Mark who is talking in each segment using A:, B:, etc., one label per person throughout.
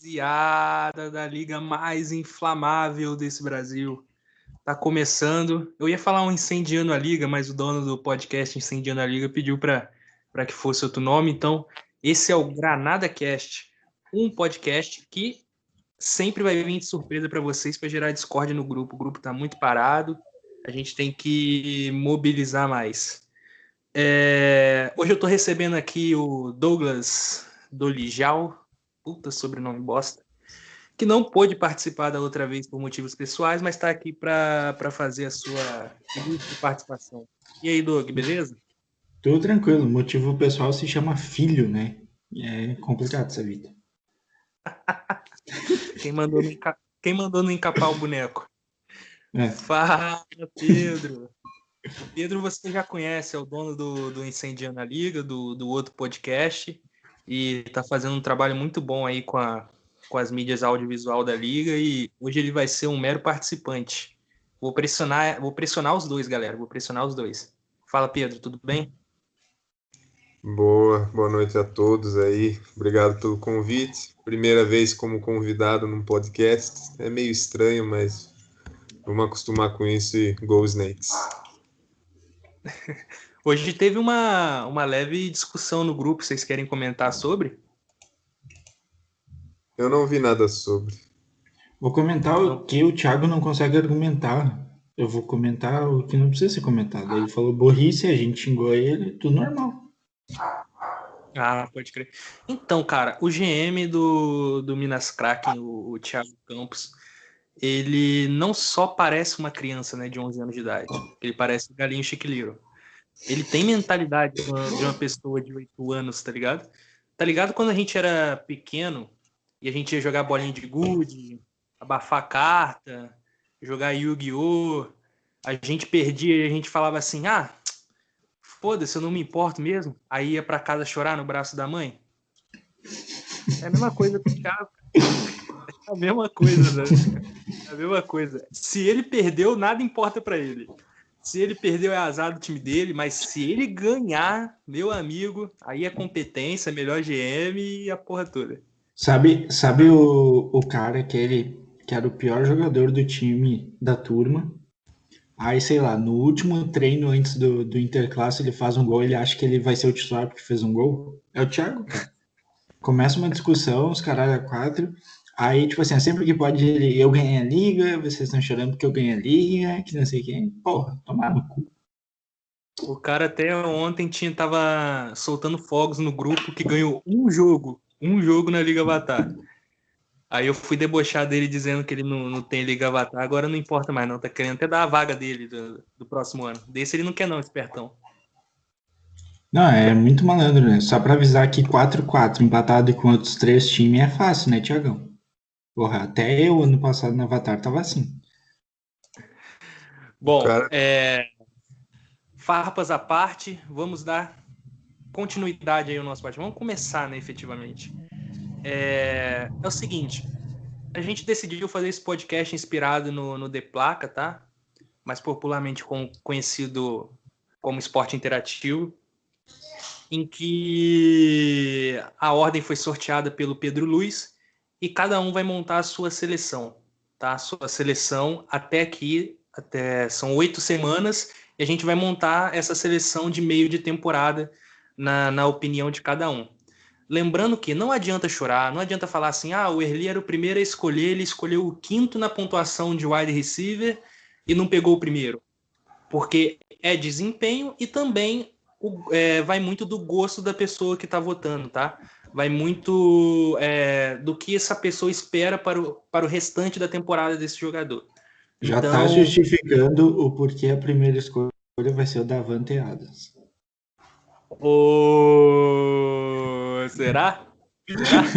A: Rapaziada da liga mais inflamável desse Brasil. Tá começando. Eu ia falar um Incendiando a Liga, mas o dono do podcast Incendiando a Liga pediu para que fosse outro nome. Então, esse é o Granada Cast, um podcast que sempre vai vir de surpresa para vocês para gerar discórdia no grupo. O grupo tá muito parado. A gente tem que mobilizar mais. Hoje eu tô recebendo aqui o Douglas Dolijal, puta sobrenome bosta, que não pôde participar da outra vez por motivos pessoais, mas está aqui para fazer a sua ilustre participação. E aí, Doug, beleza?
B: Tudo tranquilo, o motivo pessoal se chama filho, né? É complicado essa vida.
A: Quem mandou não encapar o boneco?
B: É.
A: Fala, Pedro! O Pedro você já conhece, é o dono do Incendiando a Liga, do outro podcast, e está fazendo um trabalho muito bom aí com as mídias audiovisual da Liga, e hoje ele vai ser um mero participante. Vou pressionar os dois, galera, vou pressionar os dois. Fala, Pedro, tudo bem?
C: Boa noite a todos aí. Obrigado pelo convite. Primeira vez como convidado num podcast. É meio estranho, mas vamos acostumar com isso e Go Snakes.
A: Hoje teve uma leve discussão no grupo, vocês querem comentar sobre?
C: Eu não vi nada sobre.
B: Vou comentar o que o Thiago não consegue argumentar. Eu vou comentar o que não precisa ser comentado. Ele falou burrice, a gente xingou ele, tudo normal.
A: Ah, pode crer. Então, cara, o GM do Minas Kraken, o Thiago Campos, ele não só parece uma criança, né, de 11 anos de idade. Ele parece um galinho chiquiliro. Ele tem mentalidade de uma pessoa de 8 anos, tá ligado? Tá ligado quando a gente era pequeno e a gente ia jogar bolinha de gude, abafar carta, jogar Yu-Gi-Oh! A gente perdia e a gente falava assim, foda-se, eu não me importo mesmo. Aí ia pra casa chorar no braço da mãe. É a mesma coisa com o Thiago. É a mesma coisa, né? É a mesma coisa. Se ele perdeu, nada importa pra ele. Se ele perdeu, é azar do time dele, mas se ele ganhar, meu amigo, aí é competência, melhor GM e a porra toda.
B: Sabe o cara que era o pior jogador do time da turma? Aí, sei lá, no último treino antes do Interclasse, ele faz um gol, ele acha que ele vai ser o titular porque fez um gol. É o Thiago, cara. Começa uma discussão, os caralho a quatro. Aí, tipo assim, sempre que pode eu ganhei a liga, vocês estão chorando porque eu ganhei a liga, que não sei quem. Porra, tomar no cu.
A: O cara até ontem tava soltando fogos no grupo que ganhou um jogo na Liga Avatar. Aí eu fui debochar dele dizendo que ele não tem Liga Avatar, agora não importa mais não, tá querendo até dar a vaga dele do próximo ano. Desse ele não quer não, espertão.
B: Não, é muito malandro, né? Só pra avisar que 4-4 empatado com outros três times é fácil, né, Tiagão? Porra, até eu ano passado no Avatar tava assim.
C: O
A: Bom,
C: cara,
A: farpas à parte, vamos dar continuidade aí ao nosso bate. Vamos começar, né, efetivamente. É o seguinte, a gente decidiu fazer esse podcast inspirado no The Placa, tá? Mais popularmente conhecido como esporte interativo, em que a ordem foi sorteada pelo Pedro Luiz e cada um vai montar a sua seleção, tá? A sua seleção até são 8 semanas, e a gente vai montar essa seleção de meio de temporada na opinião de cada um. Lembrando que não adianta chorar, não adianta falar assim, o Erli era o primeiro a escolher, ele escolheu o quinto na pontuação de wide receiver e não pegou o primeiro. Porque é desempenho e também vai muito do gosto da pessoa que está votando, tá? Vai muito do que essa pessoa espera para o restante da temporada desse jogador.
B: Já tá
A: Então,
B: justificando o porquê a primeira escolha vai ser o Davante Adams.
A: será? Será?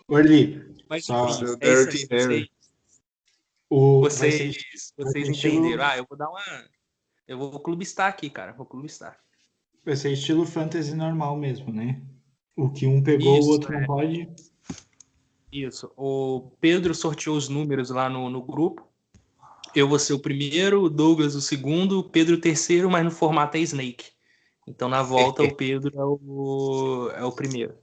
B: Orli,
A: Mas
B: só
A: enfim,
C: o
A: é isso aí.
C: Derrick Henry.
B: vai ser, vai
A: Vocês
B: ser estilo,
A: entenderam. Eu vou clubistar aqui, cara. Vou clubistar.
B: vai ser estilo fantasy normal mesmo, né? O que um pegou, o
A: Isso,
B: outro não pode.
A: isso. O Pedro sorteou os números lá no grupo. Eu vou ser o primeiro, o Douglas o segundo, o Pedro o terceiro, mas no formato é Snake. Então na volta o Pedro é o primeiro.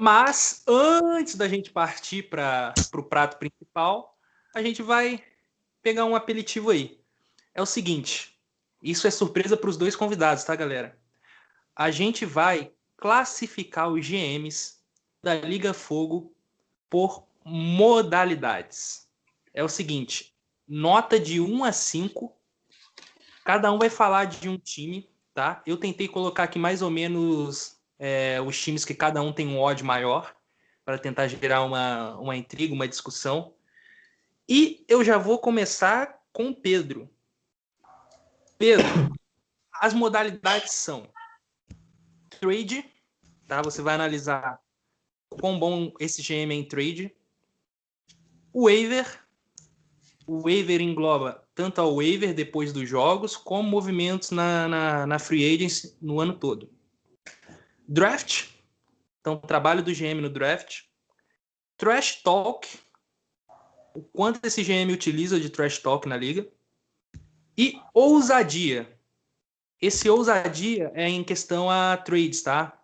A: Mas antes da gente partir para o prato principal, a gente vai pegar um aperitivo aí. É o seguinte, isso é surpresa para os dois convidados, tá, galera? A gente vai classificar os GMs da Liga Fogo por modalidades. É o seguinte, nota de 1 a 5, cada um vai falar de um time, tá? Eu tentei colocar aqui mais ou menos os times que cada um tem um odd maior, para tentar gerar uma intriga, uma discussão. E eu já vou começar com o Pedro. Pedro, as modalidades são trade, tá? Você vai analisar quão bom esse GM é em trade. Waiver. O waiver engloba tanto a waiver depois dos jogos, como movimentos na free agency no ano todo. Draft. Então, trabalho do GM no draft. Trash talk. O quanto esse GM utiliza de trash talk na liga. E ousadia. Esse ousadia é em questão a trades, tá?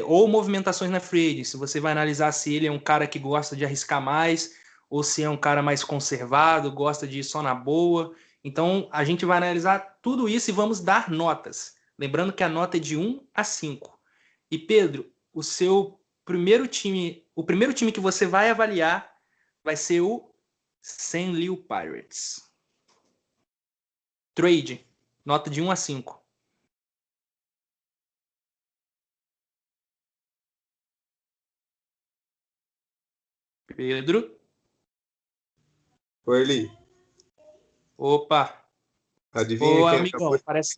A: Ou movimentações na free agency. Você vai analisar se ele é um cara que gosta de arriscar mais, ou se é um cara mais conservado, gosta de ir só na boa. Então, a gente vai analisar tudo isso e vamos dar notas. Lembrando que a nota é de 1 a 5. E, Pedro, o primeiro time que você vai avaliar vai ser o St. Louis Pirates. Trade, nota de 1 a 5. Pedro?
C: Oi, Eli.
A: Opa!
C: Adivinha
A: Ô,
C: quem
A: amigão,
C: acabou?
A: parece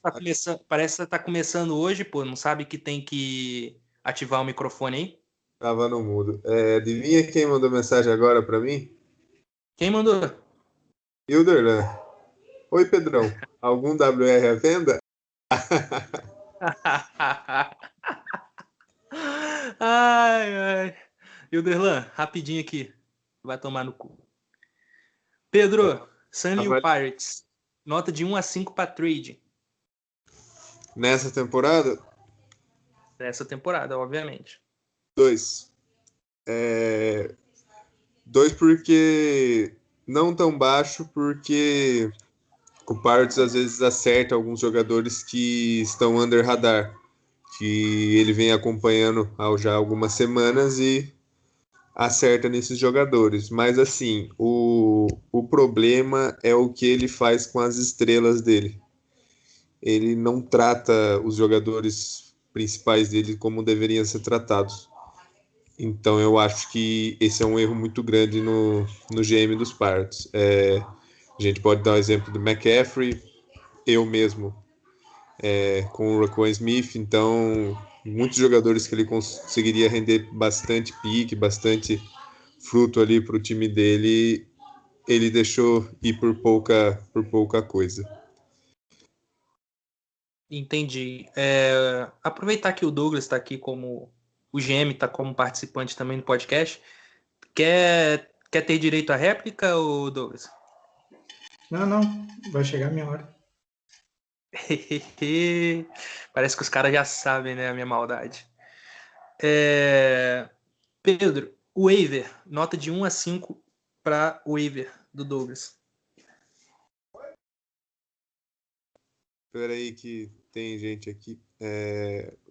A: que tá começando hoje, pô. Não sabe que tem que ativar o microfone aí?
C: Tava no mudo. Adivinha quem mandou mensagem agora pra mim?
A: Quem mandou?
C: Hilderlan. Oi, Pedrão. Algum WR à venda?
A: Ai, ai. Hilderlan, rapidinho aqui. Vai tomar no cu. Pedro, St. Louis Pirates. Nota de 1 a 5 para trade.
C: Nessa temporada?
A: Dessa temporada, obviamente.
C: 2. 2 porque não tão baixo, porque o Pirates às vezes acerta alguns jogadores que estão under radar, que ele vem acompanhando há já algumas semanas e acerta nesses jogadores. Mas assim, o problema é o que ele faz com as estrelas dele. Ele não trata os jogadores principais dele como deveriam ser tratados. Então eu acho que esse é um erro muito grande no GM dos Pirates. A gente pode dar o exemplo do McCaffrey, eu mesmo, com o Roquan Smith. Então, muitos jogadores que ele conseguiria render bastante pique, bastante fruto ali para o time dele, ele deixou ir por pouca coisa.
A: Entendi. Aproveitar que o Douglas está aqui como o GM, está como participante também do podcast. Quer ter direito à réplica, ou Douglas?
B: Não. Vai chegar a minha hora.
A: Parece que os caras já sabem, né, a minha maldade. Pedro, o waiver, nota de 1 a 5 para o waiver do Douglas.
C: Espera aí que tem gente aqui.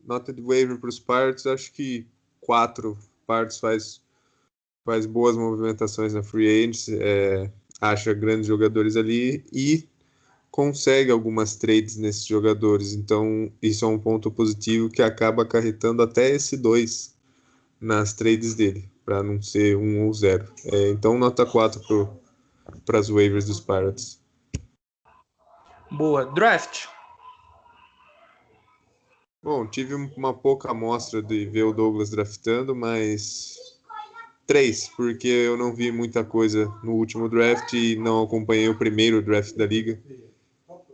C: Nota de waiver para os Pirates, acho que 4. Pirates faz boas movimentações na free agency, acha grandes jogadores ali e consegue algumas trades nesses jogadores. Então, isso é um ponto positivo que acaba acarretando até esse 2 nas trades dele, para não ser 1 ou 0. Então, nota 4 para as waivers dos Pirates.
A: Boa. Draft.
C: Bom, tive uma pouca amostra de ver o Douglas draftando, mas 3, porque eu não vi muita coisa no último draft e não acompanhei o primeiro draft da liga.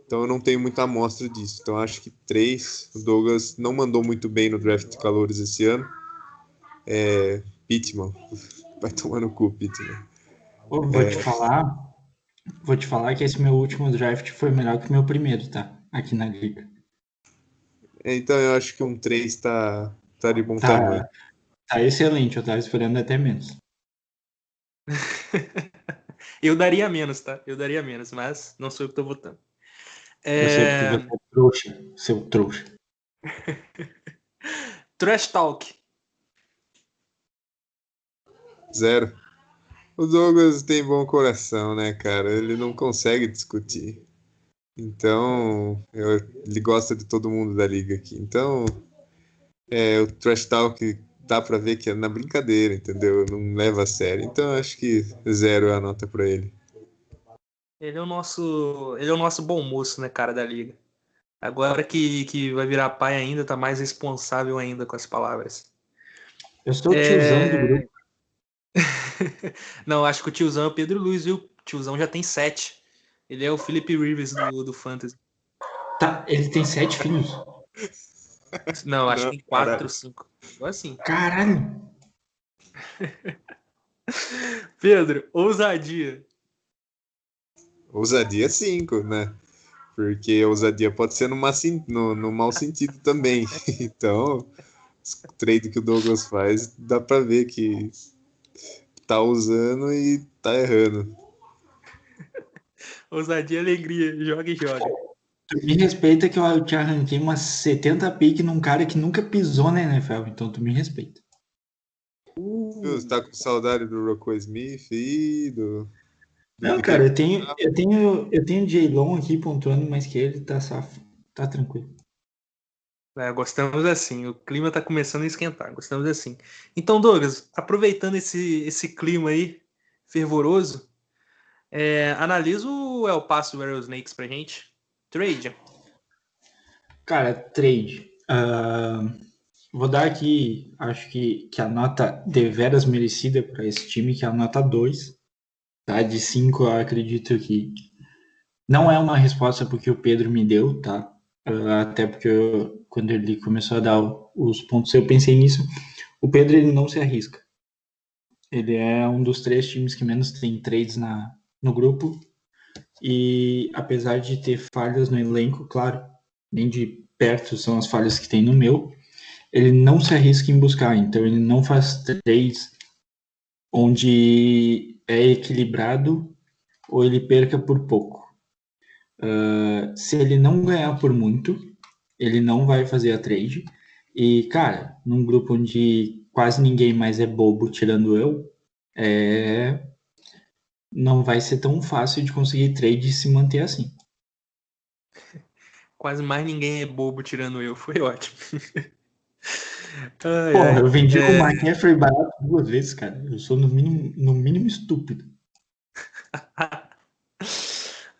C: Então eu não tenho muita amostra disso. Então acho que 3. O Douglas não mandou muito bem no draft de calores esse ano. Pittman. Vai tomar no cu, Pittman.
B: Vou te falar que esse meu último draft foi melhor que o meu primeiro, tá? Aqui na liga.
C: Então eu acho que um 3 tá de bom
B: Tá,
C: tamanho.
B: Tá excelente, eu tava esperando até menos.
A: Eu daria menos, tá? Eu daria menos, mas não sou eu que tô votando.
B: Eu sei porque você é trouxa, seu trouxa.
A: Trash Talk.
C: 0. O Douglas tem bom coração, né, cara? Ele não consegue discutir. Então, ele gosta de todo mundo da liga aqui. Então, o Trash Talk dá pra ver que é na brincadeira, entendeu? Não leva a sério. Então, acho que 0 é a nota pra ele.
A: Ele é o nosso bom moço, né, cara, da liga. Agora que vai virar pai ainda, tá mais responsável ainda com as palavras.
B: Eu sou o tiozão do grupo.
A: Não, acho que o tiozão é o Pedro Luiz, viu? O tiozão já tem 7. Ele é o Felipe Rivers do Fantasy.
B: Tá, ele tem 7 filhos.
A: Não, acho que tem 4
C: caralho.
A: ou 5. Assim.
B: Caralho!
A: Pedro, ousadia.
C: Ousadia 5, né? Porque ousadia pode ser no mau sentido também. Então, o trade que o Douglas faz, dá pra ver que tá usando e tá errando.
A: Ousadia e alegria. Joga e joga.
B: Tu me respeita que eu te arranquei umas 70 piques num cara que nunca pisou na NFL, então tu me respeita.
C: Você tá com saudade do Rocco Smith e do
B: Não, cara, eu tenho Jaylon aqui pontuando, mas que ele tá safo. Tá tranquilo.
A: Gostamos assim. O clima tá começando a esquentar. Gostamos assim. Então, Douglas, aproveitando esse clima aí fervoroso, analisa o El Paso Rattlesnakes pra gente. Trade.
B: Cara, trade. Vou dar aqui, acho que a nota deveras merecida para esse time, que é a nota 2. Tá? De 5, eu acredito que não é uma resposta porque o Pedro me deu, tá? Até porque quando ele começou a dar os pontos, eu pensei nisso. O Pedro, ele não se arrisca. Ele é um dos 3 times que menos tem trades no grupo. E apesar de ter falhas no elenco, claro, nem de perto são as falhas que tem no meu, ele não se arrisca em buscar. Então ele não faz trades onde é equilibrado ou ele perca por pouco. Se ele não ganhar por muito, ele não vai fazer a trade. E, cara, num grupo onde quase ninguém mais é bobo, tirando eu, não vai ser tão fácil de conseguir trade e se manter assim.
A: Quase mais ninguém é bobo tirando eu. Foi ótimo. Ai,
B: Porra, eu
A: ai.
B: vendi o McCaffrey barato 2 vezes, cara. Eu sou no mínimo estúpido.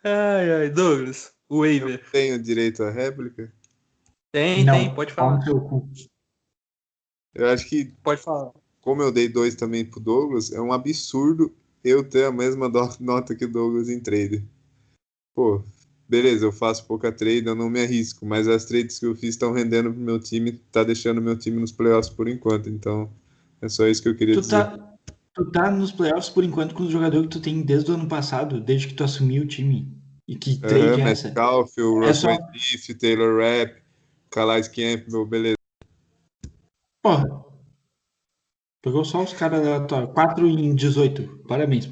A: Ai, ai. Douglas, o
C: Eu
A: waiver.
C: tenho direito à réplica.
A: Tem,
B: Não,
A: pode
B: pau
A: falar.
B: no seu cu.
C: Eu acho que,
A: Pode falar.
C: como eu dei 2 também pro Douglas, é um absurdo eu ter a mesma nota que o Douglas em trade. Pô, beleza, eu faço pouca trade, eu não me arrisco, mas as trades que eu fiz estão rendendo pro meu time, tá deixando meu time nos playoffs por enquanto, então é só isso que eu queria
B: Tu
C: dizer.
B: tá, tu tá nos playoffs por enquanto com o jogador que tu tem desde o ano passado, desde que tu assumiu o time. E que trade é essa?
C: Metcalf, o
B: É só,
C: Rockwell Smith, Taylor Rapp, Calais Campbell, beleza.
B: porra, pegou só os caras aleatórios. 4 em 18. Parabéns.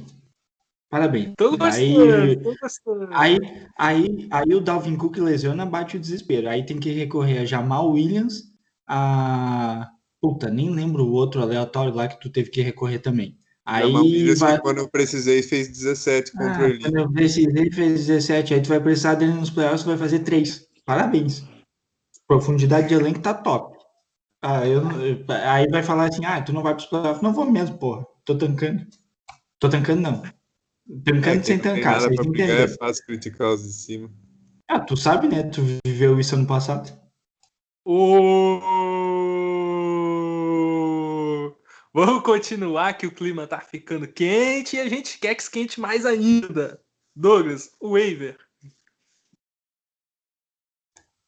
B: Parabéns.
A: Tô gostando,
B: Aí,
A: tô gostando.
B: aí, aí o Dalvin Cook lesiona, bate o desespero. Aí tem que recorrer a Jamal Williams, a. Puta, nem lembro o outro aleatório lá que tu teve que recorrer também.
C: Jamal
B: Aí
C: Williams, que
B: vai.
C: quando eu precisei fez 17 contra o
B: Ah,
C: Erlin.
B: quando eu precisei, fez 17. Aí tu vai precisar dele nos playoffs, vai fazer 3. Parabéns. Profundidade de elenco tá top. Aí vai falar assim: tu não vai pros playoffs. Não vou mesmo, porra. Tô tancando. Tô tancando, não. Tancando
C: Quem
B: sem
C: não tem
B: tancar,
C: nada
B: vocês
C: pra brigar é
B: entenderam.
C: fácil criticar os de cima.
B: Tu sabe, né? Tu viveu isso ano passado.
A: Vamos continuar que o clima tá ficando quente e a gente quer que esquente mais ainda. Douglas, o waiver.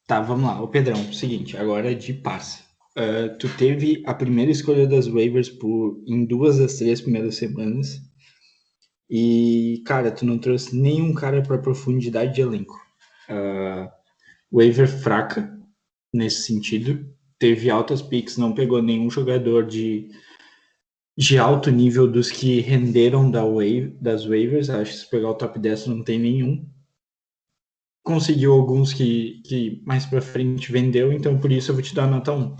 B: Tá, vamos lá. Ô, Pedrão, seguinte, agora é de passe. Tu teve a primeira escolha das waivers em 2 das 3 primeiras semanas. E, cara, tu não trouxe nenhum cara para profundidade de elenco. Waiver fraca, nesse sentido. teve altas picks, não pegou nenhum jogador de alto nível dos que renderam das waivers. Acho que se pegar o top 10 não tem nenhum. Conseguiu alguns que mais pra frente vendeu, então por isso eu vou te dar a nota 1.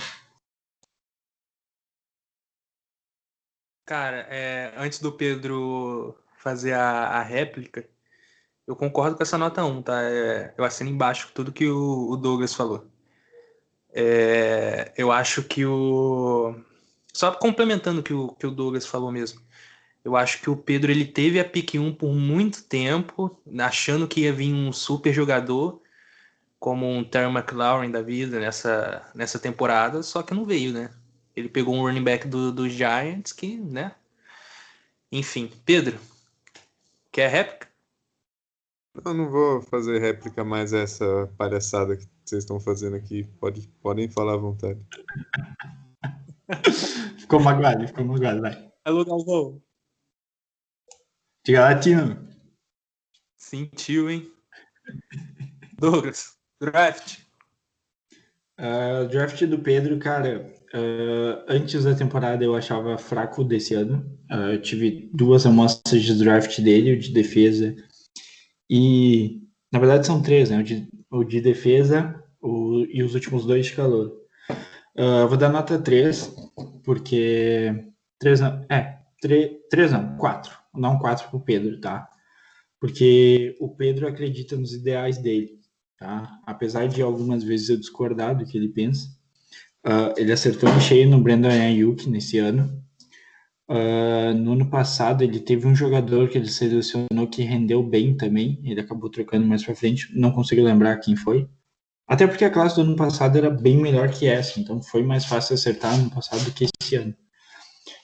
A: Cara, antes do Pedro fazer a réplica, eu concordo com essa nota 1, tá? Eu assino embaixo tudo que o Douglas falou. Eu acho que o... Só complementando o que o Douglas falou mesmo. Eu acho que o Pedro ele teve a pick 1 por muito tempo, achando que ia vir um super jogador, como um Terry McLaurin da vida nessa temporada, só que não veio, né? Ele pegou um running back dos Giants que, né? Enfim, Pedro, quer réplica?
C: Eu não vou fazer réplica mais a essa palhaçada que vocês estão fazendo aqui. Podem falar à vontade.
B: Ficou magoado, vai.
A: Alô, Galvão.
B: Diga latino.
A: Sentiu, hein? Douglas, draft.
B: Draft do Pedro, cara, antes da temporada eu achava fraco desse ano. Eu tive 2 amostras de draft dele, o de defesa e, na verdade, são 3, né? O de defesa e os últimos 2 de calor. Vou dar nota 3, porque 3 não, 3 não, 4. Vou dar um 4 pro Pedro, tá? Porque o Pedro acredita nos ideais dele. Tá? Apesar de algumas vezes eu discordar do que ele pensa, ele acertou em cheio no Brandon Ayuk nesse ano. No ano passado ele teve um jogador que ele selecionou que rendeu bem também, ele acabou trocando mais pra frente, não consigo lembrar quem foi. Até porque a classe do ano passado era bem melhor que essa, então foi mais fácil acertar no passado do que esse ano.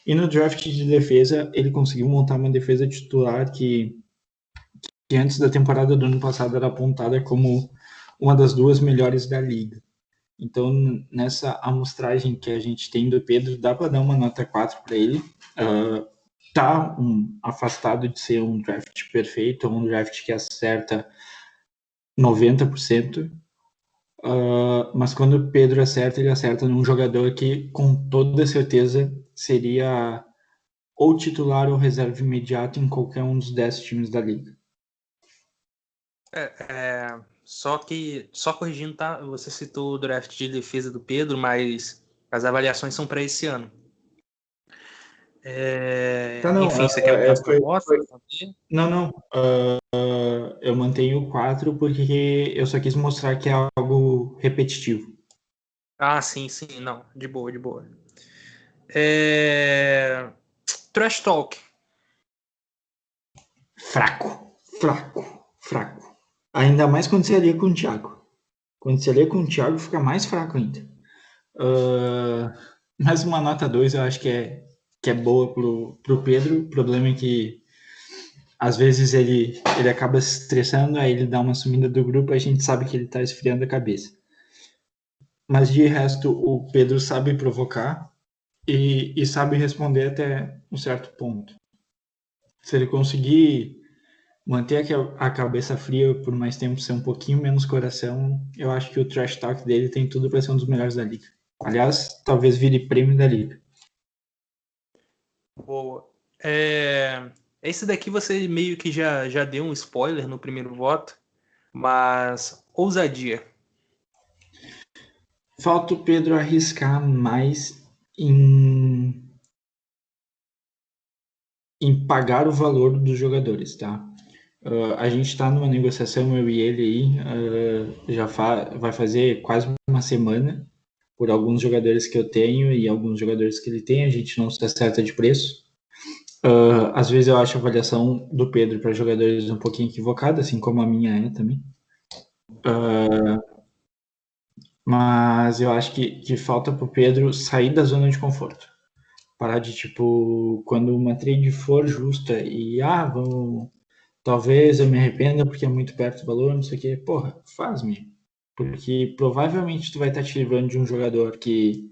B: E no draft de defesa, ele conseguiu montar uma defesa titular que antes da temporada do ano passado era apontada como uma das 2 melhores da liga. Então, nessa amostragem que a gente tem do Pedro, dá para dar uma nota 4 para ele. Tá afastado de ser um draft perfeito, um draft que acerta 90%. Mas quando o Pedro acerta, ele acerta num jogador que, com toda certeza, seria ou titular ou reserva imediato em qualquer um dos 10 times da liga.
A: Só corrigindo, tá? Você citou o draft de defesa do Pedro, mas as avaliações são para esse ano.
B: Tá, não,
A: enfim, você quer mudar as propostas?
B: Não. Eu mantenho 4 porque eu só quis mostrar que é algo repetitivo.
A: Ah, sim, não. De boa. Trash Talk.
B: Fraco. Ainda mais quando você alia com o Thiago. Quando você alia com o Thiago, fica mais fraco ainda. Mas uma nota 2 eu acho que é boa pro Pedro. O problema é que às vezes ele acaba se estressando, aí ele dá uma sumida do grupo, a gente sabe que ele tá esfriando a cabeça. Mas de resto, o Pedro sabe provocar e sabe responder até um certo ponto. Se ele conseguir manter a cabeça fria por mais tempo, ser um pouquinho menos coração, eu acho que o trash talk dele tem tudo para ser um dos melhores da liga. Aliás, talvez vire prêmio da liga.
A: Boa. Esse daqui você meio que já deu um spoiler no primeiro voto, mas ousadia.
B: Falta o Pedro arriscar mais em pagar o valor dos jogadores, tá? A gente está numa negociação, eu e ele aí, vai fazer quase uma semana por alguns jogadores que eu tenho e alguns jogadores que ele tem, a gente não se acerta de preço. Às vezes eu acho a avaliação do Pedro para jogadores um pouquinho equivocada, assim como a minha é também. Mas eu acho que falta pro Pedro sair da zona de conforto. Parar de, tipo, quando uma trade for justa e, talvez eu me arrependa porque é muito perto do valor, não sei o que. Porra, faz-me. Porque provavelmente tu vai estar te livrando de um jogador que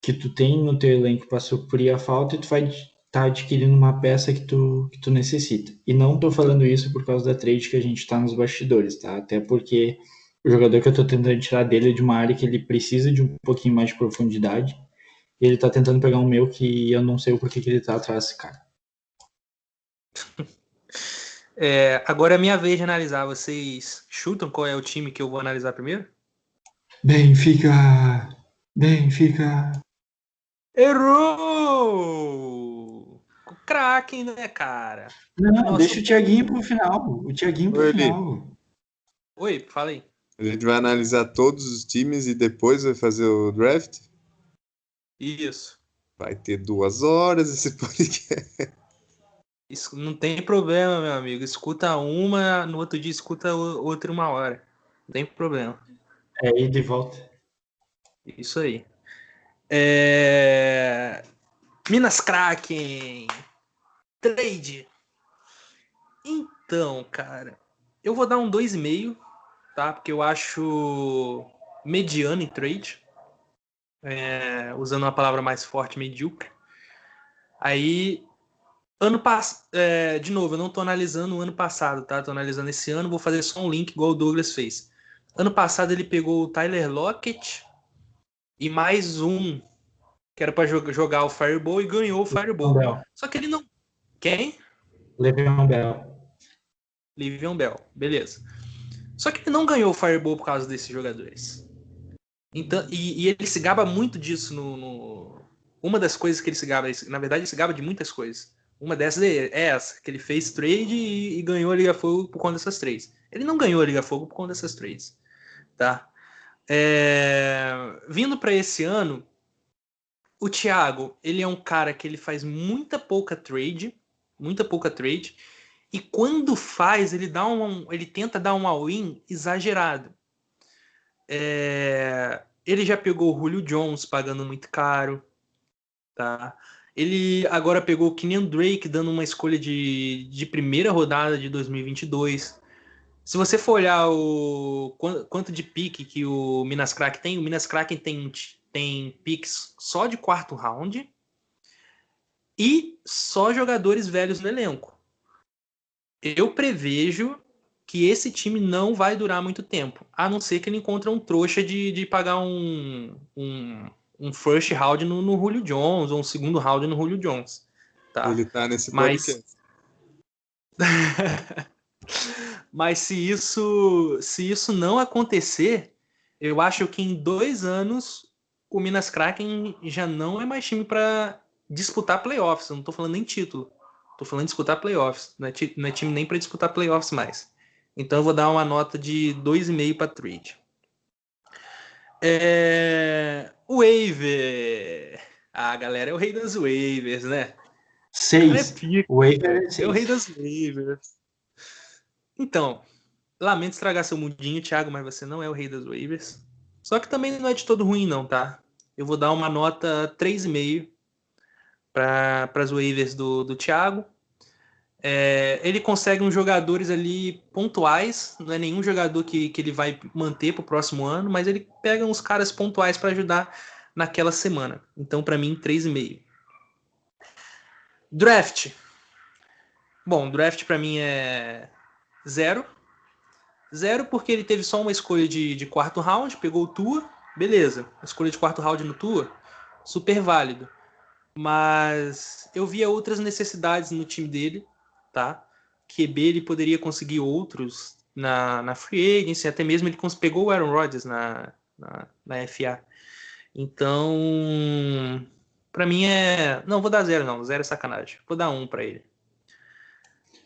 B: tu tem no teu elenco para suprir a falta e tu vai estar adquirindo uma peça que tu necessita. E não tô falando isso por causa da trade que a gente tá nos bastidores, tá? Até porque O jogador que eu tô tentando tirar dele é de uma área que ele precisa de um pouquinho mais de profundidade. E ele tá tentando pegar um meu que eu não sei o porquê que ele tá atrás desse cara.
A: Agora é minha vez de analisar. Vocês chutam qual é o time que eu vou analisar primeiro?
B: Benfica! Benfica!
A: Errou! O Kraken, né, cara?
B: Não,
A: Nossa,
B: deixa o Thiaguinho pro final. O Thiaguinho pro
C: Oi, Eli.
B: final.
A: Oi, fala aí.
C: A gente vai analisar todos os times e depois vai fazer o draft.
A: Isso.
C: Vai ter 2 horas esse podcast.
A: Isso não tem problema, meu amigo. Escuta uma, no outro dia escuta outra 1 hora. Não tem problema.
B: É aí de volta.
A: Isso aí. Minas Kraken. Trade. Então, cara, eu vou dar um 2,5, tá? Porque eu acho mediano em trade. Usando uma palavra mais forte, medíocre. Aí, de novo, eu não tô analisando o ano passado, tá? Tô analisando esse ano, vou fazer só um link igual o Douglas fez. Ano passado ele pegou o Tyler Lockett e mais um que era para jogar o Fireball e ganhou o Fireball.
B: Bell.
A: Só que ele não... Quem?
B: Le'Veon Bell.
A: Le'Veon Bell, beleza. Só que ele não ganhou o Fireball por causa desses jogadores. Então, e ele se gaba muito disso Uma das coisas que ele se gaba, na verdade ele se gaba de muitas coisas. Uma dessas é essa, que ele fez trade e ganhou a Liga Fogo por conta dessas trades. Ele não ganhou a Liga Fogo por conta dessas trades, tá? Vindo para esse ano, o Thiago, ele é um cara que ele faz muita pouca trade, e quando faz, ele tenta dar um all-in exagerado. Ele já pegou o Julio Jones pagando muito caro, tá? Ele agora pegou o Kenyan Drake dando uma escolha de primeira rodada de 2022. Se você for olhar o quanto de pique que o Minas Kraken tem, o Minas Kraken tem picks só de quarto round e só jogadores velhos no elenco. Eu prevejo que esse time não vai durar muito tempo, a não ser que ele encontre um trouxa de pagar um first round no Julio Jones ou um segundo round no Julio Jones. Tá?
C: Ele tá nesse
A: Mas
C: podcast.
A: Mas se isso não acontecer, eu acho que em 2 anos o Minas Kraken já não é mais time para disputar playoffs. Eu não tô falando nem título. Tô falando de disputar playoffs. Não é time nem para disputar playoffs mais. Então eu vou dar uma nota de 2,5 para trade. Waiver. Ah, galera, é o rei das waivers, né?
B: 6. O Waiver é
A: É o
B: 6.
A: rei das waivers. Então, lamento estragar seu mundinho, Thiago, mas você não é o rei das waivers. Só que também não é de todo ruim, não, tá? Eu vou dar uma nota 3,5 para as waivers do Thiago. Ele consegue uns jogadores ali pontuais, não é nenhum jogador que ele vai manter para o próximo ano, mas ele pega uns caras pontuais para ajudar naquela semana. Então, para mim, 3,5. Draft. Bom, draft para mim é 0. 0 porque ele teve só uma escolha de quarto round, pegou o Tua, beleza. Escolha de quarto round no Tua, super válido. Mas eu via outras necessidades no time dele, tá? QB ele poderia conseguir outros na free agency, até mesmo ele pegou o Aaron Rodgers na FA. Então, pra mim não, vou dar 0 não, 0 é sacanagem. Vou dar 1 pra ele.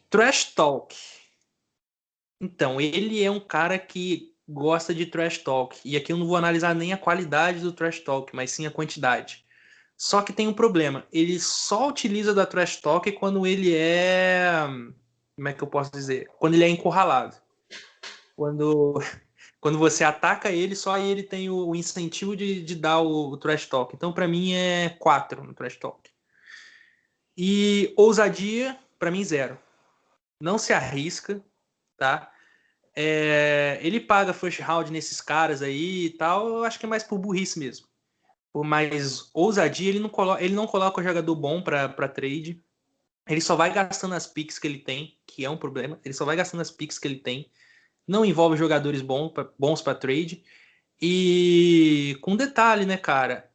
A: Trash Talk. Então, ele é um cara que gosta de trash talk. E aqui eu não vou analisar nem a qualidade do trash talk, mas sim a quantidade. Só que tem um problema. Ele só utiliza da trash talk quando ele é... Como é que eu posso dizer? Quando ele é encurralado. Quando você ataca ele, só aí ele tem o incentivo de dar o trash talk. Então, para mim, é 4 no trash talk. E ousadia, para mim, 0. Não se arrisca, tá? Ele paga first round nesses caras aí e tal, eu acho que é mais por burrice mesmo. Por mais ousadia, ele não coloca o jogador bom para trade. Ele só vai gastando as picks que ele tem, que é um problema. Ele só vai gastando as picks que ele tem não envolve jogadores bons para trade. E com detalhe, né, cara?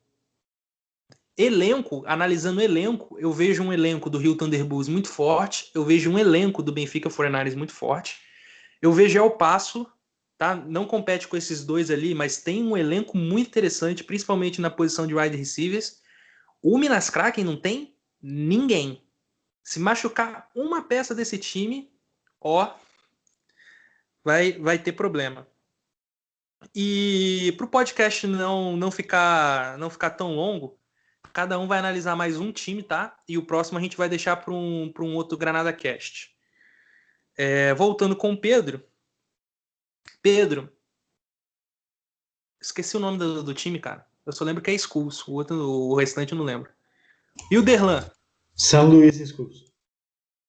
A: Elenco, analisando o elenco, eu vejo um elenco do Rio Thunderbulls muito forte, eu vejo um elenco do Benfica 49ers muito forte, eu vejo El Paso, tá? Não compete com esses dois ali, mas tem um elenco muito interessante, principalmente na posição de wide receivers. O Minas Kraken não tem ninguém. Se machucar uma peça desse time, ó, vai ter problema. E para o podcast não ficar tão longo, cada um vai analisar mais um time, tá? E o próximo a gente vai deixar para um outro Granada Cast. Voltando com o Pedro. Pedro, esqueci o nome do time, cara. Eu só lembro que é Skulls. O restante eu não lembro. E o Derlan?
B: São Luís Skulls.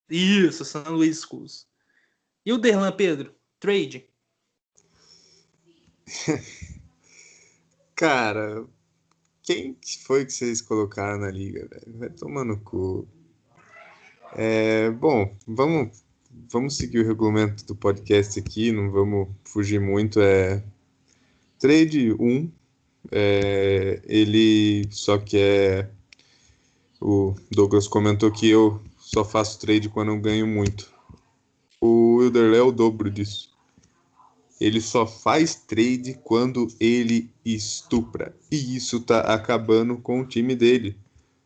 A: Isso, São Luís Skulls. E o Derlan, Pedro? Trade?
C: Cara, quem foi que vocês colocaram na liga, velho? Vai tomar no cu. Bom, vamos seguir o regulamento do podcast aqui, não vamos fugir muito. Trade 1, ele só quer. O Douglas comentou que eu só faço trade quando eu ganho muito. O Wilderley é o dobro disso. Ele só faz trade quando ele estupra. E isso tá acabando com o time dele.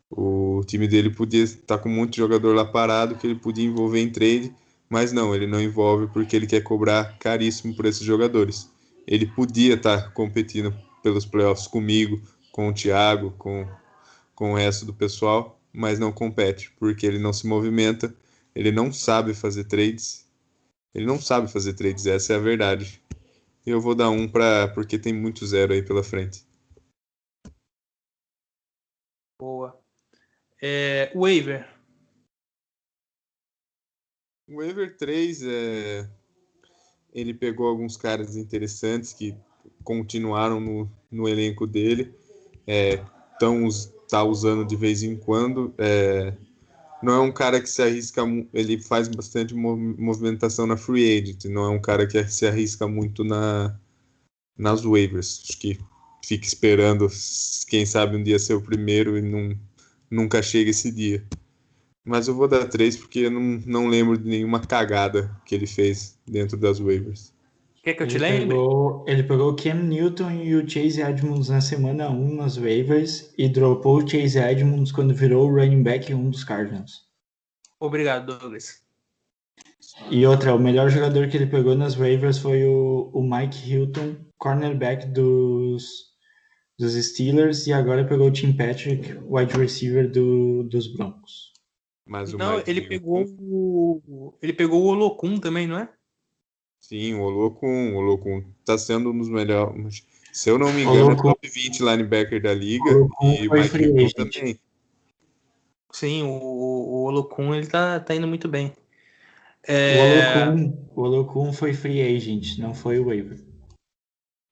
C: O time dele podia estar com um monte de jogador lá parado que ele podia envolver em trade, mas não, ele não envolve porque ele quer cobrar caríssimo por esses jogadores. Ele podia estar competindo pelos playoffs comigo, com o Thiago, com o resto do pessoal, mas não compete, porque ele não se movimenta, ele não sabe fazer trades. Ele não sabe fazer trades, essa é a verdade. Eu vou dar porque tem muito zero aí pela frente.
A: Boa. Waiver.
C: O Waiver 3, ele pegou alguns caras interessantes que continuaram no elenco dele, tá usando de vez em quando. Não é um cara que se arrisca, ele faz bastante movimentação na free agent, não é um cara que se arrisca muito nas waivers. Acho que fica esperando, quem sabe um dia ser o primeiro e nunca chega esse dia. Mas eu vou dar 3 porque eu não lembro de nenhuma cagada que ele fez dentro das waivers.
A: Quer que eu te lembre?
B: Ele pegou o Cam Newton e o Chase Edmonds na semana 1 nas waivers e dropou o Chase Edmonds quando virou o running back 1 dos Cardinals.
A: Obrigado, Douglas.
B: E outra, o melhor jogador que ele pegou nas waivers foi o Mike Hilton, cornerback dos Steelers, e agora pegou o Tim Patrick, wide receiver dos Broncos.
C: Mas
A: Não, ele pegou o Olokun também, não é?
C: Sim, o Olokun tá sendo um dos melhores. Se eu não me engano, é top 20 linebacker da liga. E o Mike Hilton também.
A: Sim, o Olokun ele tá indo muito bem.
B: O Olokun foi free agent, não foi o waiver.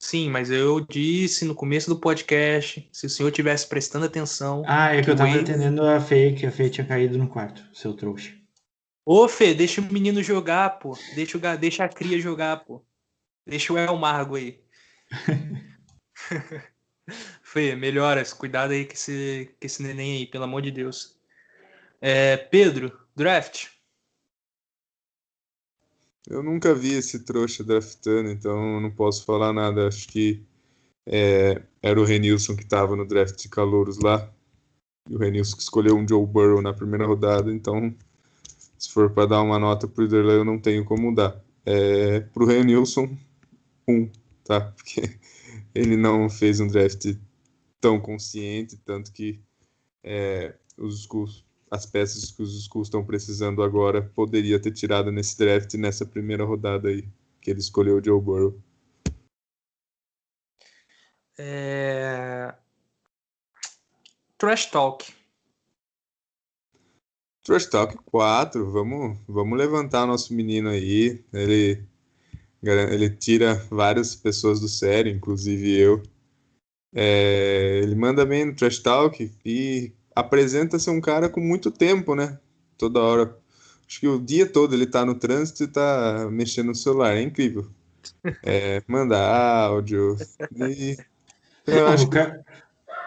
A: Sim, mas eu disse no começo do podcast, se o senhor tivesse prestando atenção...
B: É que eu tava entendendo a Fê, que a Fê tinha caído no quarto, seu trouxa.
A: Ô, Fê, deixa o menino jogar, pô. Deixa a cria jogar, pô. Deixa o Elmargo aí. Fê, melhoras. Cuidado aí com esse neném aí, pelo amor de Deus. Pedro, draft.
C: Eu nunca vi esse trouxa draftando, então eu não posso falar nada. Acho que era o Renilson que estava no draft de calouros lá. E o Renilson que escolheu um Joe Burrow na primeira rodada, então se for para dar uma nota pro Derlei, eu não tenho como dar. Pro Renilson, 1, tá? Porque ele não fez um draft tão consciente, tanto que as peças que os Skulls estão precisando agora poderia ter tirado nesse draft, nessa primeira rodada aí, que ele escolheu o Joe Burrow.
A: Trash Talk.
C: Trash Talk 4, vamos levantar nosso menino aí. Ele tira várias pessoas do sério, inclusive eu. Ele manda bem no Trash Talk e apresenta ser um cara com muito tempo, né? Toda hora. Acho que o dia todo ele tá no trânsito e tá mexendo no celular. É incrível. manda áudio. E eu
B: Porra,
C: acho que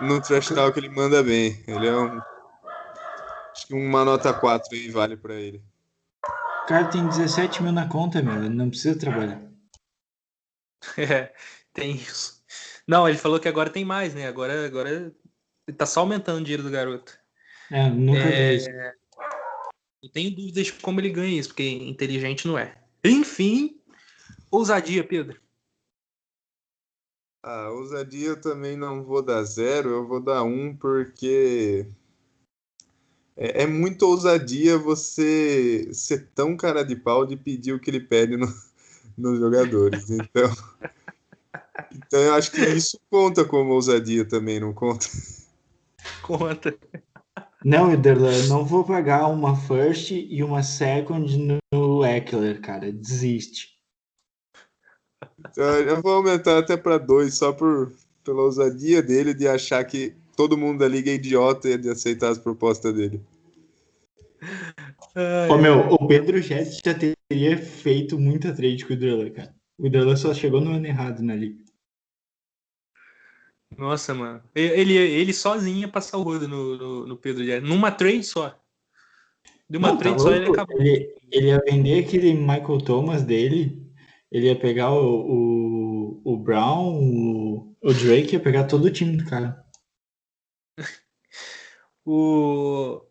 C: no Trash Talk ele manda bem. Ele é acho que uma nota 4 aí vale pra ele.
B: o cara tem 17 mil na conta, meu. Ele não precisa trabalhar.
A: É, tem isso. Não, ele falou que agora tem mais, né? Agora ele tá só aumentando o dinheiro do garoto.
B: Nunca vi isso.
A: Eu tenho dúvidas de como ele ganha isso, porque inteligente não é. Enfim, ousadia, Pedro.
C: Ousadia eu também não vou dar 0, eu vou dar 1, porque é muita ousadia você ser tão cara de pau de pedir o que ele pede nos jogadores. Então eu acho que isso conta como ousadia também, não conta?
A: Conta.
B: Não, Ederlan, não vou pagar uma first e uma second no Eckler, cara. Desiste.
C: Então, eu vou aumentar até para 2 só pela ousadia dele de achar que todo mundo da liga é idiota e de aceitar as propostas dele.
B: Ô, meu, o Pedro Jets já teria feito muita trade com o Ederlan, cara. O Ederlan só chegou no ano errado na liga.
A: Nossa, mano. Ele sozinho ia passar o rodo no Pedro Jackson. Numa trade só. De uma
B: Não, tá
A: trade só ele
B: louco?
A: acabou.
B: Ele ia vender aquele Michael Thomas dele. Ele ia pegar o Brown, o Drake, ia pegar todo o time do cara.
A: O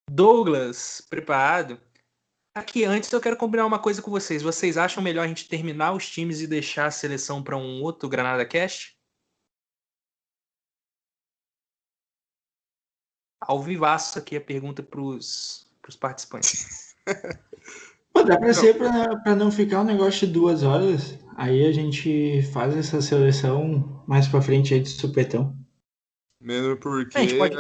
A: Douglas, preparado? Aqui, antes eu quero combinar uma coisa com vocês. Vocês acham melhor a gente terminar os times e deixar a seleção para um outro Granada Cast? Ao vivaço aqui a pergunta para os participantes.
B: Pô, dá pra ser pra não ficar um negócio de 2 horas. Aí a gente faz essa seleção mais pra frente aí de supetão.
C: Mesmo
A: A gente
C: porque
A: pode.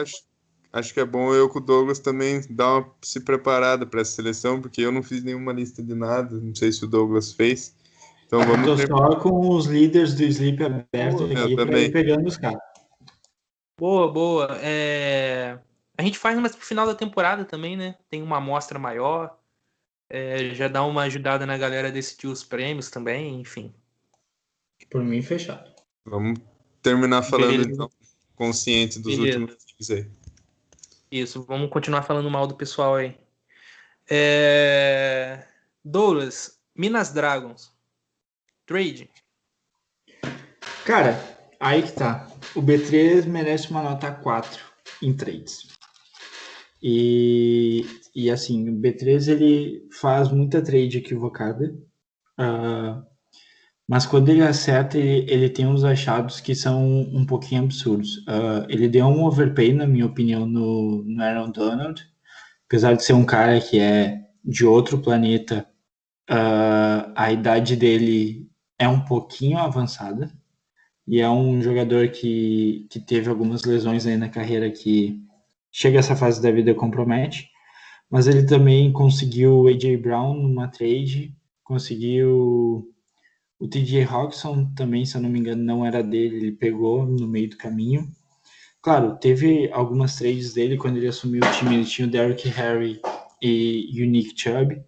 C: acho que é bom eu com o Douglas também dar uma se preparada para essa seleção, porque eu não fiz nenhuma lista de nada, não sei se o Douglas fez. Então vamos
B: Tô
C: ter.
B: só com os líderes do Sleep aberto
C: Eu
B: aqui pra
C: também.
B: ir pegando os caras.
A: Boa. A gente faz mais pro final da temporada também, né? Tem uma amostra maior. Já dá uma ajudada na galera a decidir os prêmios também, enfim.
B: Por mim, fechado.
C: Vamos terminar falando
A: Beleza.
C: então, consciente dos
A: Beleza.
C: últimos times aí.
A: Isso, vamos continuar falando mal do pessoal aí. Douglas, Minas Dragons. Trade.
B: Cara, aí que tá. O B3 merece uma nota 4 em trades. E assim, o B3 ele faz muita trade equivocada. Mas quando ele acerta, ele tem uns achados que são um pouquinho absurdos. Ele deu um overpay, na minha opinião, no Aaron Donald. Apesar de ser um cara que é de outro planeta, a idade dele é um pouquinho avançada. E é um jogador que teve algumas lesões aí na carreira que chega essa fase da vida compromete. Mas ele também conseguiu o A.J. Brown numa trade, conseguiu o T.J. Hawkinson também, se eu não me engano, não era dele, ele pegou no meio do caminho. Claro, teve algumas trades dele quando ele assumiu o time, ele tinha o Derrick Henry e o Nick Chubb.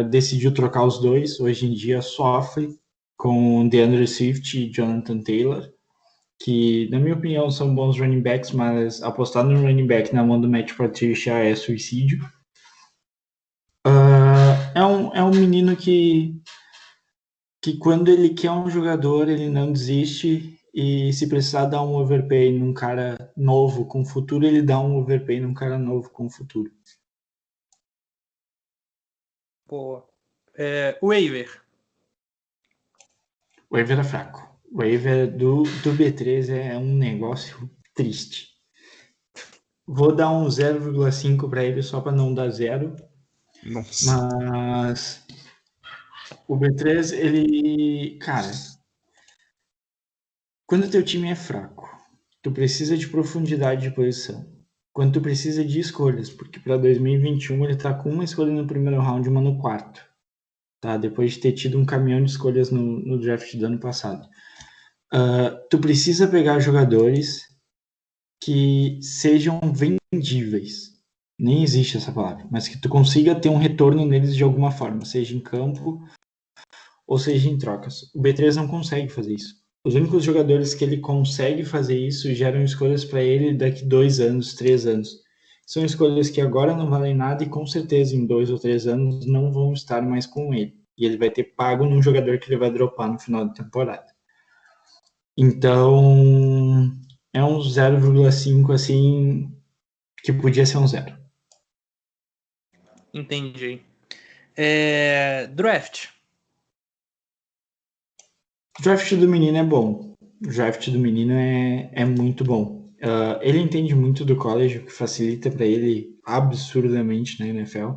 B: Decidiu trocar os dois, hoje em dia sofre com DeAndre Swift e Jonathan Taylor, que na minha opinião são bons running backs, mas apostar no running back na mão do Matt Patricia é suicídio. É um menino que quando ele quer um jogador, ele não desiste, e se precisar dar um overpay num cara novo com futuro, ele dá um overpay num cara novo com futuro.
A: Pô. Waiver.
B: O waiver é fraco. O waiver do B3 é um negócio triste. Vou dar um 0,5 para ele só para não dar 0.
C: Nossa.
B: Mas o B3, ele... Cara, quando teu time é fraco, tu precisa de profundidade de posição. Quando tu precisa de escolhas, porque para 2021 ele tá com uma escolha no primeiro round e uma no quarto. Tá? Depois de ter tido um caminhão de escolhas no draft do ano passado. Tu precisa pegar jogadores que sejam vendíveis. Nem existe essa palavra, mas que tu consiga ter um retorno neles de alguma forma, seja em campo ou seja, em trocas. O B3 não consegue fazer isso. Os únicos jogadores que ele consegue fazer isso geram escolhas para ele daqui 2 anos, 3 anos. São escolhas que agora não valem nada e com certeza em 2 ou 3 anos não vão estar mais com ele. E ele vai ter pago num jogador que ele vai dropar no final da temporada. Então, é um 0,5 assim, que podia ser um 0.
A: Entendi. Draft.
B: O draft do menino é bom. O draft do menino é muito bom. Ele entende muito do college, o que facilita para ele absurdamente na NFL.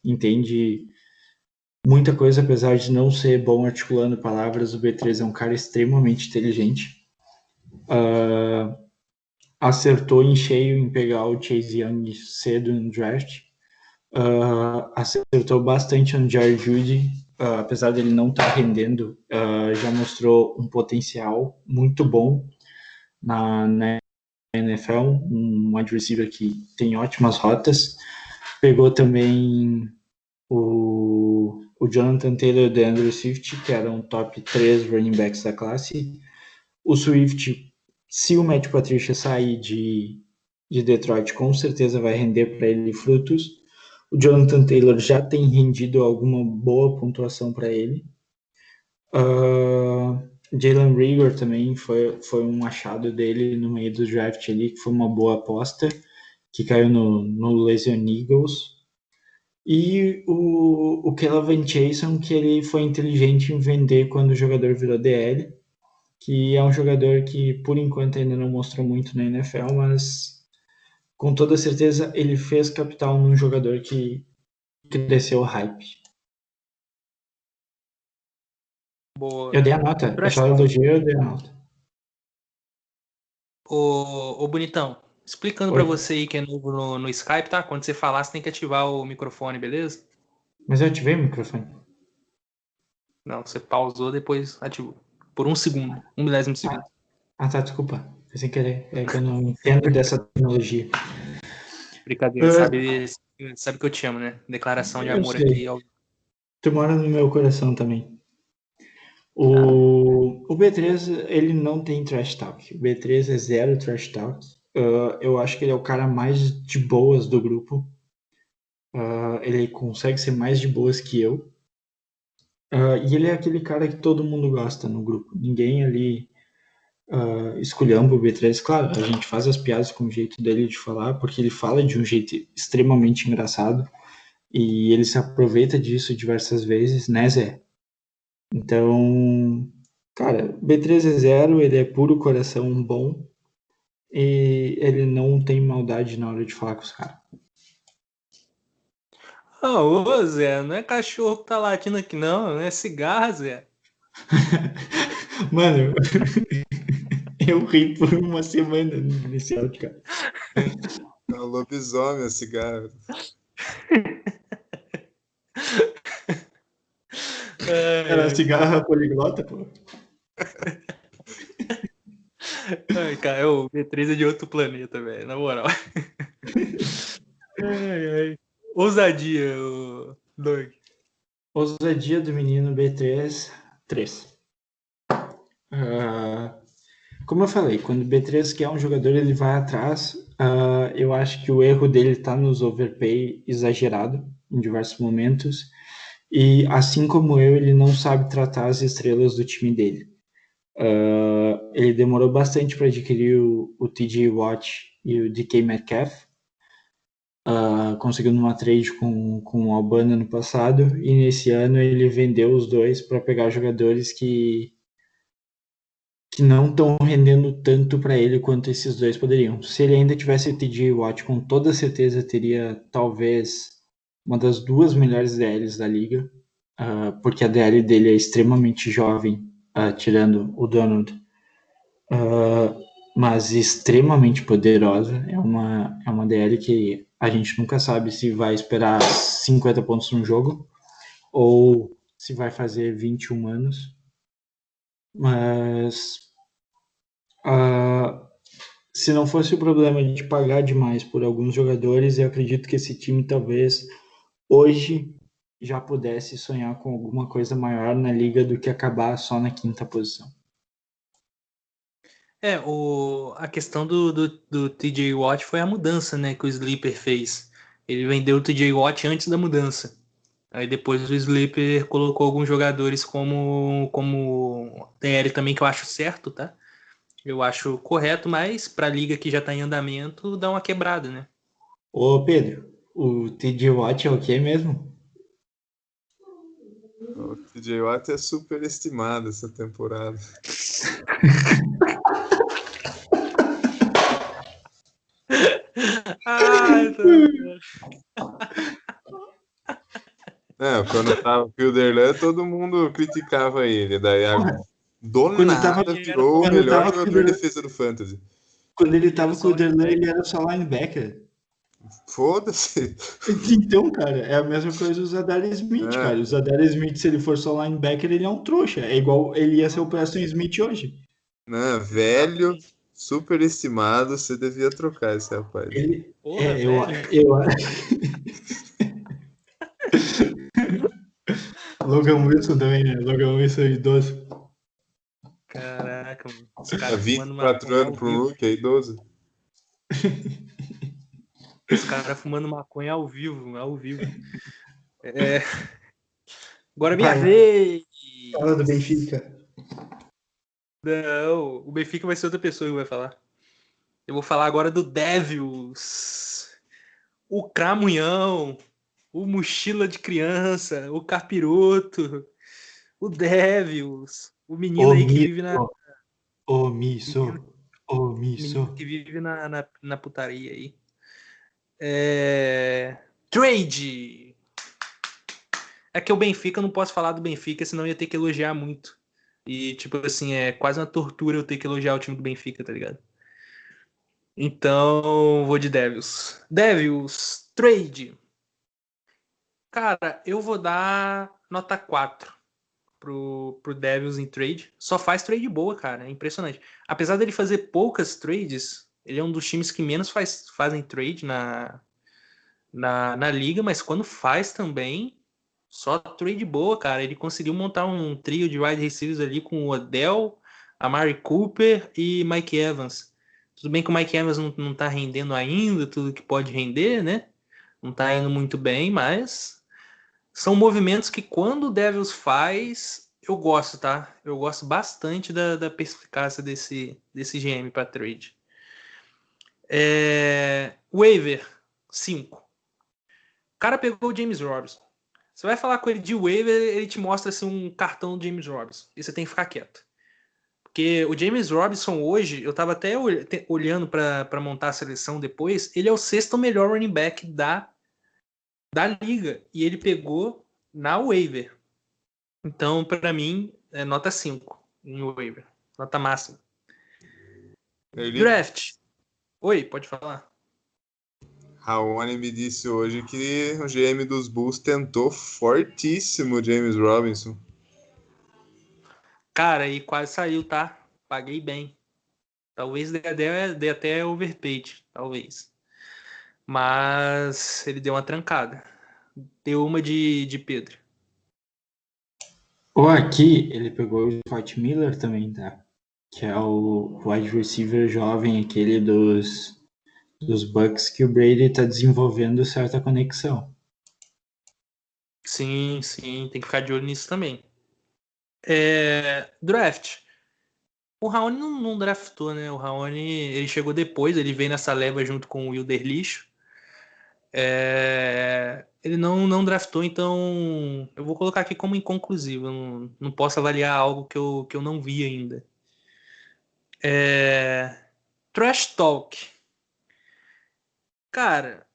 B: Entende muita coisa, apesar de não ser bom articulando palavras. O B3 é um cara extremamente inteligente. Acertou em cheio em pegar o Chase Young cedo no draft. Acertou bastante no Jerry Jeudy, apesar dele não estar rendendo, já mostrou um potencial muito bom na NFL, um wide receiver que tem ótimas rotas. Pegou também o Jonathan Taylor e o Andrew Swift, que eram top 3 running backs da classe. O Swift, se o Matt Patricia sair de Detroit, com certeza vai render para ele frutos. O Jonathan Taylor já tem rendido alguma boa pontuação para ele. Jalen Reagor também foi um achado dele no meio do draft ali, que foi uma boa aposta, que caiu no Lesion Eagles. E o Kelvin Chason, que ele foi inteligente em vender quando o jogador virou DL, que é um jogador que por enquanto ainda não mostrou muito na NFL, mas com toda certeza ele fez capital num jogador que cresceu o hype.
A: Boa.
B: Eu dei a nota, eu só elogio, eu dei a nota.
A: Ô, Bonitão, explicando
B: Oi.
A: pra você aí que é novo no Skype, tá? Quando você falar, você tem que ativar o microfone, beleza?
B: Mas eu ativei o microfone.
A: Não, você pausou, depois ativou. Por 1 segundo, 1 milésimo de segundo.
B: Tá, desculpa. Foi sem querer. É que eu não entendo dessa tecnologia.
A: Brincadeira, sabe que eu te amo, né? Declaração de
B: Eu
A: amor
B: sei.
A: aqui.
B: Tu mora no meu coração também. O B3, ele não tem trash talk. O B3 é zero trash talk. Eu acho que ele é o cara mais de boas do grupo. Ele consegue ser mais de boas que eu. E ele é aquele cara que todo mundo gosta no grupo. Ninguém ali esculhamba o B3. Claro, a gente faz as piadas com o jeito dele de falar, porque ele fala de um jeito extremamente engraçado. E ele se aproveita disso diversas vezes, né, Zé? Então, cara, B3 é zero, ele é puro coração bom e ele não tem maldade na hora de falar com os caras.
A: Ô, Zé, não é cachorro que tá latindo aqui, não é cigarro, Zé.
B: Mano, eu ri por uma semana nesse áudio, cara.
C: É um lobisomem a cigarro.
B: Era cigarra poliglota, pô.
A: Ai, cara, o B3 é de outro planeta, velho, na moral. Ai. Ousadia, Doug.
B: Ousadia do menino B3, 3. Como eu falei, quando o B3 quer um jogador, ele vai atrás. Eu acho que o erro dele está nos overpay exagerado em diversos momentos. E assim como eu, ele não sabe tratar as estrelas do time dele. Ele demorou bastante para adquirir o TJ Watt e o DK Metcalf. Conseguiu numa trade com o Albana no passado. E nesse ano ele vendeu os dois para pegar jogadores que não estão rendendo tanto para ele quanto esses dois poderiam. Se ele ainda tivesse o TJ Watt, com toda certeza teria talvez uma das 2 melhores DLs da liga, porque a DL dele é extremamente jovem, tirando o Donald, mas extremamente poderosa. É uma DL que a gente nunca sabe se vai esperar 50 pontos no jogo ou se vai fazer 21 anos. Mas se não fosse o problema de pagar demais por alguns jogadores, eu acredito que esse time talvez hoje já pudesse sonhar com alguma coisa maior na liga do que acabar só na 5ª posição.
A: A questão do TJ Watt foi a mudança, né, que o Sleeper fez. Ele vendeu o TJ Watt antes da mudança. Aí depois o Sleeper colocou alguns jogadores como TR também, que eu acho certo, tá? Eu acho correto, mas pra liga que já tá em andamento, dá uma quebrada, né?
B: Ô, Pedro, o TJ Watt é o quê mesmo?
C: O TJ Watt é superestimado essa temporada.
A: Ai,
C: Quando tava o Fielderlan, todo mundo criticava ele. Daí, do
B: Quando tava,
C: nada, virou o
B: quando
C: melhor
B: tava,
C: jogador de defesa do Fantasy.
B: quando ele
A: Ele era
B: tava com
A: só
B: o Derlan,
A: linebacker.
B: ele era só linebacker.
C: Foda-se.
B: Então, cara, é a mesma coisa o Zadarius Smith,
C: É,
B: cara. O Zadarius Smith, se ele for só linebacker, ele é um trouxa. É igual ele ia ser o Preston Smith hoje.
C: né, velho,
A: Exatamente.
C: superestimado, você devia trocar esse rapaz.
B: Ele,
A: Porra,
B: é, eu,
A: velho.
B: eu, Logan Wilson também, né? Logan Wilson idoso.
A: Caraca, mano. Os
C: Há
A: caras fumando
C: 24
A: maconha
C: anos
A: ao
C: para um
A: vivo.
C: rookie, é idoso.
A: Os caras fumando maconha ao vivo, ao vivo. É, agora é minha
B: Vai,
A: vez.
B: fala do Benfica.
A: Não, o Benfica vai ser outra pessoa que vai falar. Eu vou falar agora do Devils. O Cramunhão. O Mochila de Criança. O Capiroto. O Devils. O menino aí que vive na.
B: Omisso,
A: Menino,
B: omisso,
A: menino
B: omisso.
A: que vive na putaria aí. Trade! É que o Benfica, eu não posso falar do Benfica, senão eu ia ter que elogiar muito. E, tipo assim, é quase uma tortura eu ter que elogiar o time do Benfica, tá ligado? Então, vou de Devils. Devils, trade. Cara, eu vou dar nota 4 pro Devils em trade. Só faz trade boa, cara. É impressionante. Apesar dele fazer poucas trades, ele é um dos times que menos fazem trade na liga, mas quando faz também, só trade boa, cara. Ele conseguiu montar um trio de wide receivers ali com o Odell, Amari Cooper e Mike Evans. Tudo bem que o Mike Evans não tá rendendo ainda tudo que pode render, né? Não tá indo muito bem, mas são movimentos que quando o Devils faz, eu gosto, tá? Eu gosto bastante da perspicácia desse GM para trade. Waiver 5. O cara pegou o James Robinson. Você vai falar com ele de waiver, ele te mostra assim, um cartão do James Robinson. E você tem que ficar quieto. Porque o James Robinson hoje, eu tava até olhando para montar a seleção depois, ele é o 6º melhor running back da liga. E ele pegou na waiver. Então, para mim, é nota 5 em waiver. Nota máxima.
C: Ele,
A: Draft. Oi, pode falar.
C: Raoni me disse hoje que o GM dos Bulls tentou fortíssimo o James Robinson.
A: Cara, e quase saiu, tá? Paguei bem. Talvez dê até overpaid, talvez. Mas ele deu uma trancada. Deu uma de Pedro.
B: Ou aqui, ele pegou o Scott Miller também, tá? Que é o wide receiver jovem, aquele dos Bucks, que o Brady tá desenvolvendo certa conexão.
A: Sim, sim, tem que ficar de olho nisso também. Draft. O Raoni não draftou, né? O Raoni, ele chegou depois, ele veio nessa leva junto com o Wilder Lixo. Ele não draftou, então eu vou colocar aqui como inconclusivo. Eu não posso avaliar algo que eu não vi ainda. Trash Talk. Cara,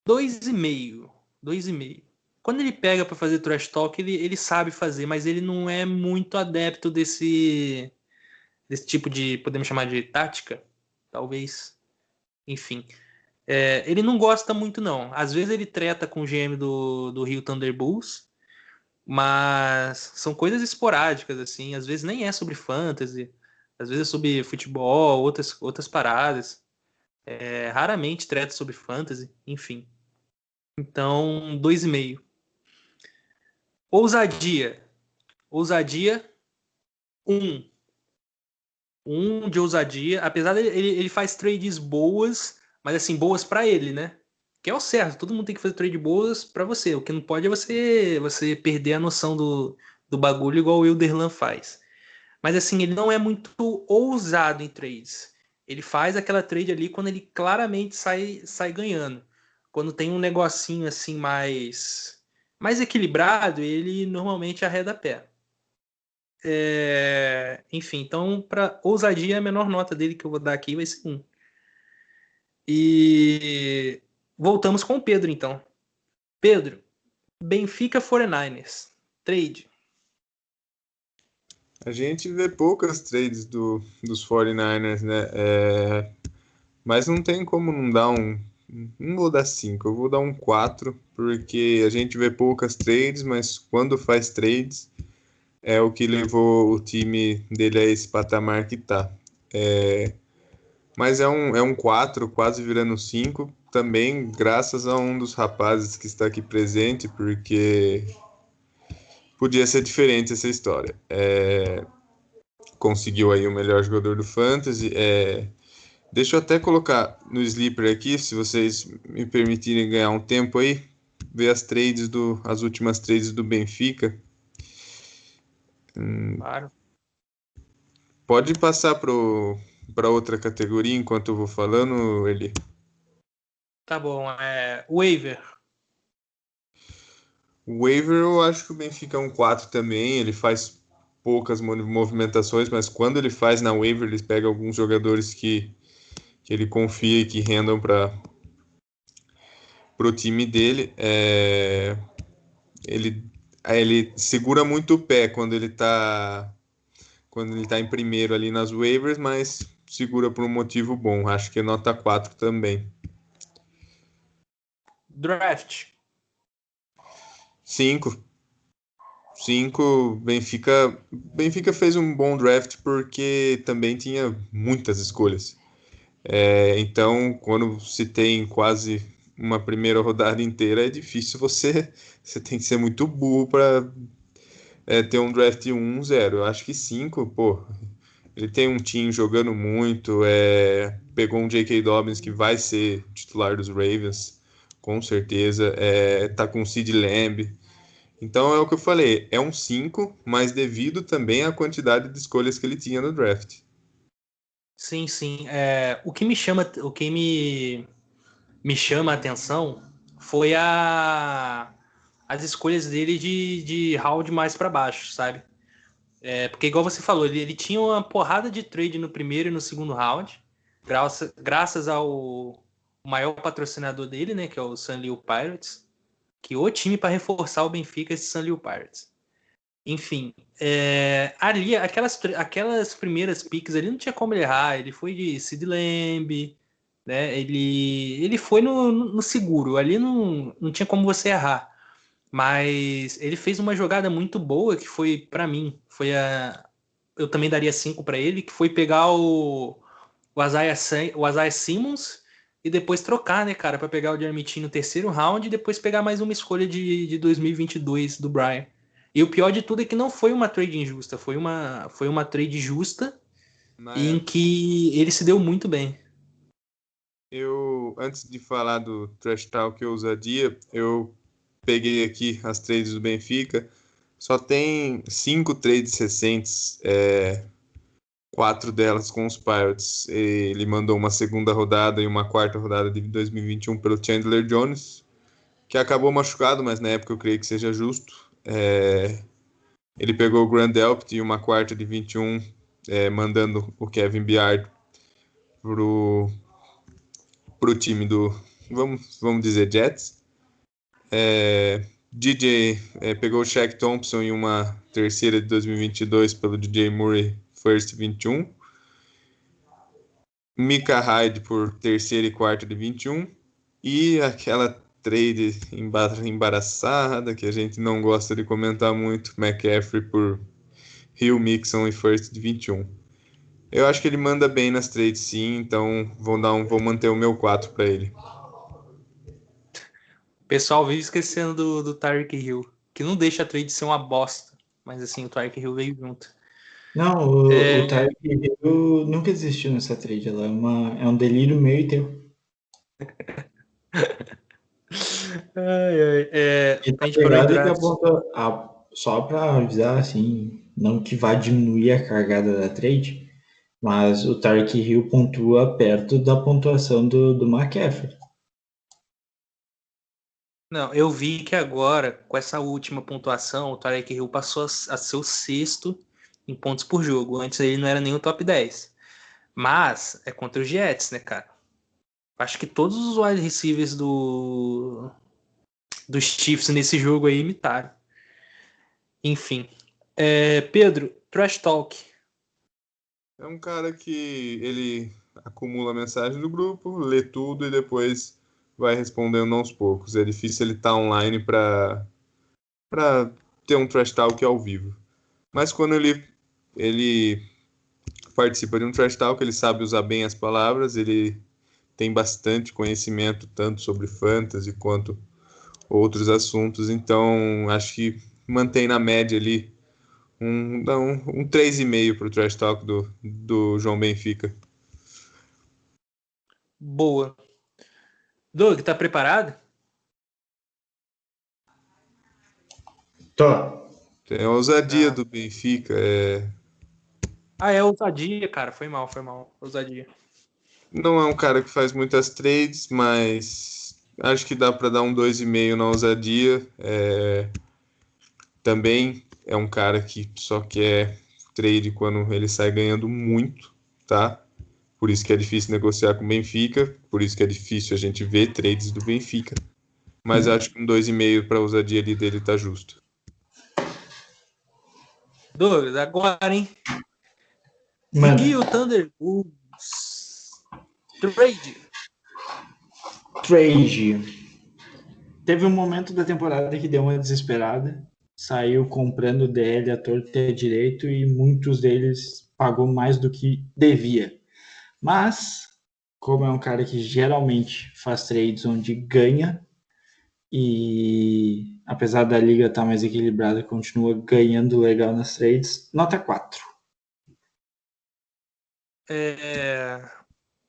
A: 2,5. 2,5. Quando ele pega pra fazer trash talk, ele sabe fazer, mas ele não é muito adepto desse tipo de, podemos chamar de tática, talvez. Enfim. Ele não gosta muito, não. Às vezes ele treta com o GM do Rio Thunderbulls, mas são coisas esporádicas, assim. Às vezes nem é sobre fantasy, às vezes é sobre futebol, outras paradas. Raramente treta sobre fantasy, enfim. Então, 2,5. Ousadia. Ousadia, 1. 1 de ousadia. Apesar dele, ele faz trades boas, mas assim, boas pra ele, né? Que é o certo. Todo mundo tem que fazer trade boas pra você. O que não pode é você perder a noção do bagulho igual o Wilderland faz. Mas assim, ele não é muito ousado em trades. Ele faz aquela trade ali quando ele claramente sai ganhando. Quando tem um negocinho assim mais equilibrado, ele normalmente arreda pé. Enfim, então para ousadia a menor nota dele que eu vou dar aqui vai ser 1. E voltamos com o Pedro então. Pedro, Benfica 49ers. Trade.
C: A gente vê poucas trades dos 49ers, né? Mas não tem como não dar um. Não vou dar 5, eu vou dar um 4, porque a gente vê poucas trades, mas quando faz trades é o que levou o time dele a esse patamar que tá. Mas é um 4, quase virando 5, também graças a um dos rapazes que está aqui presente, porque podia ser diferente essa história. Conseguiu aí o melhor jogador do Fantasy. Deixa eu até colocar no Sleeper aqui, se vocês me permitirem ganhar um tempo aí, ver as últimas trades do Benfica.
A: Claro.
C: Pode passar para outra categoria enquanto eu vou falando, Eli.
A: Tá bom. Waiver.
C: O waiver eu acho que o Benfica é um 4 também, ele faz poucas movimentações, mas quando ele faz na waiver, ele pega alguns jogadores que ele confia e que rendam para o time dele. Ele, ele segura muito o pé quando ele tá em primeiro ali nas waivers, mas segura por um motivo bom. Acho que é nota 4 também.
A: Draft.
C: 5. 5, Benfica fez um bom draft porque também tinha muitas escolhas. Então, quando se tem quase uma primeira rodada inteira, é difícil você tem que ser muito burro para ter um draft 1-0. Eu acho que 5, pô, ele tem um time jogando muito, pegou um J.K. Dobbins que vai ser titular dos Ravens, com certeza, tá com o CeeDee Lamb. Então é o que eu falei, é um 5, mas devido também à quantidade de escolhas que ele tinha no draft.
A: Sim, sim. O que me chama a atenção foi as escolhas dele de round mais para baixo, sabe? Porque igual você falou, ele tinha uma porrada de trade no primeiro e no segundo round, graças ao maior patrocinador dele, né, que é o Sanrio Pirates, que o time para reforçar o Benfica é esse Sanrio Pirates. Enfim, ali, aquelas primeiras picks ali não tinha como ele errar. Ele foi de Sid Lamb, né? Ele foi no seguro. Ali não tinha como você errar. Mas ele fez uma jogada muito boa que foi, para mim, eu também daria 5 para ele, que foi pegar o Isaiah Simmons e depois trocar, né, cara, para pegar o Jeremitin no terceiro round e depois pegar mais uma escolha de 2022 do Brian. E o pior de tudo é que não foi uma trade injusta, foi uma trade justa
C: Na
A: e em
C: época,
A: que ele se deu muito bem.
C: antes de falar do Trash Talk e ousadia, eu peguei aqui as trades do Benfica. Só tem 5 trades recentes, 4 delas com os Pirates. Ele mandou uma segunda rodada e uma quarta rodada de 2021 pelo Chandler Jones, que acabou machucado, mas na época eu creio que seja justo. Ele pegou o Grand Delpit e uma quarta de 21, mandando o Kevin Byard pro time do, vamos dizer, Jets. DJ pegou o Shaq Thompson em uma terceira de 2022 pelo DJ Murray First 21. Mika Hyde por terceira e quarta de 21. E aquela trade embaraçada que a gente não gosta de comentar muito, McCaffrey por Hill, Mixon e First de 21. Eu acho que ele manda bem nas trades sim, então vou manter o meu 4 para ele.
A: O pessoal vive esquecendo do Tyreek Hill. que não deixa a trade ser uma bosta. Mas assim, o Tyreek Hill veio junto.
B: Não, o Tyreek Hill nunca existiu nessa trade. Ela é um delírio meu e teu. E
A: A
B: tá
A: gente parou em
B: ligado que
A: draft.
B: só pra avisar, assim, não que vá diminuir a cargada da trade, mas o Tyreek Hill pontua perto da pontuação do McCaffrey.
A: Não, eu vi que agora, com essa última pontuação, o Tyreek Hill passou a ser o sexto em pontos por jogo. Antes ele não era nem o top 10. Mas é contra os Jets, né, cara? Acho que todos os wide receivers dos Chiefs nesse jogo aí imitaram. Enfim. Pedro, Trash Talk.
C: É um cara que ele acumula mensagem do grupo, lê tudo e depois vai respondendo aos poucos. É difícil ele estar online para ter um trash talk ao vivo. Mas quando ele participa de um trash talk, ele sabe usar bem as palavras, ele tem bastante conhecimento tanto sobre fantasy quanto outros assuntos, então acho que mantém na média ali um 3,5 para o trash talk do João Benfica.
A: Boa. Doug, tá preparado?
B: Tô.
C: Tem a ousadia
A: Ah,
C: do Benfica.
A: ousadia, cara. Foi mal. Ousadia.
C: Não é um cara que faz muitas trades, mas acho que dá para dar um 2,5 na ousadia. Também é um cara que só quer trade quando ele sai ganhando muito, tá? Por isso que é difícil negociar com o Benfica, por isso que é difícil a gente ver trades do Benfica. Mas acho que um 2,5 para a ousadia ali dele tá justo.
A: Doug, agora, hein?
B: Mano,
A: Rio Thunderbirds. Trade.
B: trade. Teve um momento da temporada que deu uma desesperada. Saiu comprando DL à torta e à direito e muitos deles pagou mais do que devia. Mas, como é um cara que geralmente faz trades onde ganha, e apesar da liga estar mais equilibrada, continua ganhando legal nas trades, nota 4.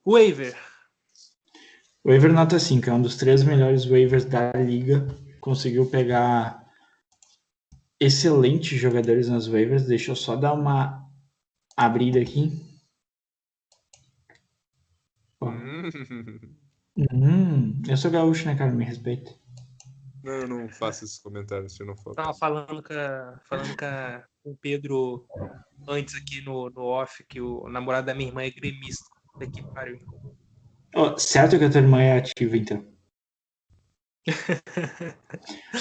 A: Waiver.
B: Waiver nota 5, é um dos 3 melhores waivers da liga. Conseguiu pegar excelentes jogadores nas waivers. Deixa eu só dar uma abrida aqui. Eu sou gaúcho, né, cara? Me respeita.
C: Não, eu não faço esses comentários se eu não for.
A: Tava falando com o Pedro antes aqui no off, que o namorado da minha irmã é gremista. Daqui pariu.
B: Certo que a tua irmã é ativa, então.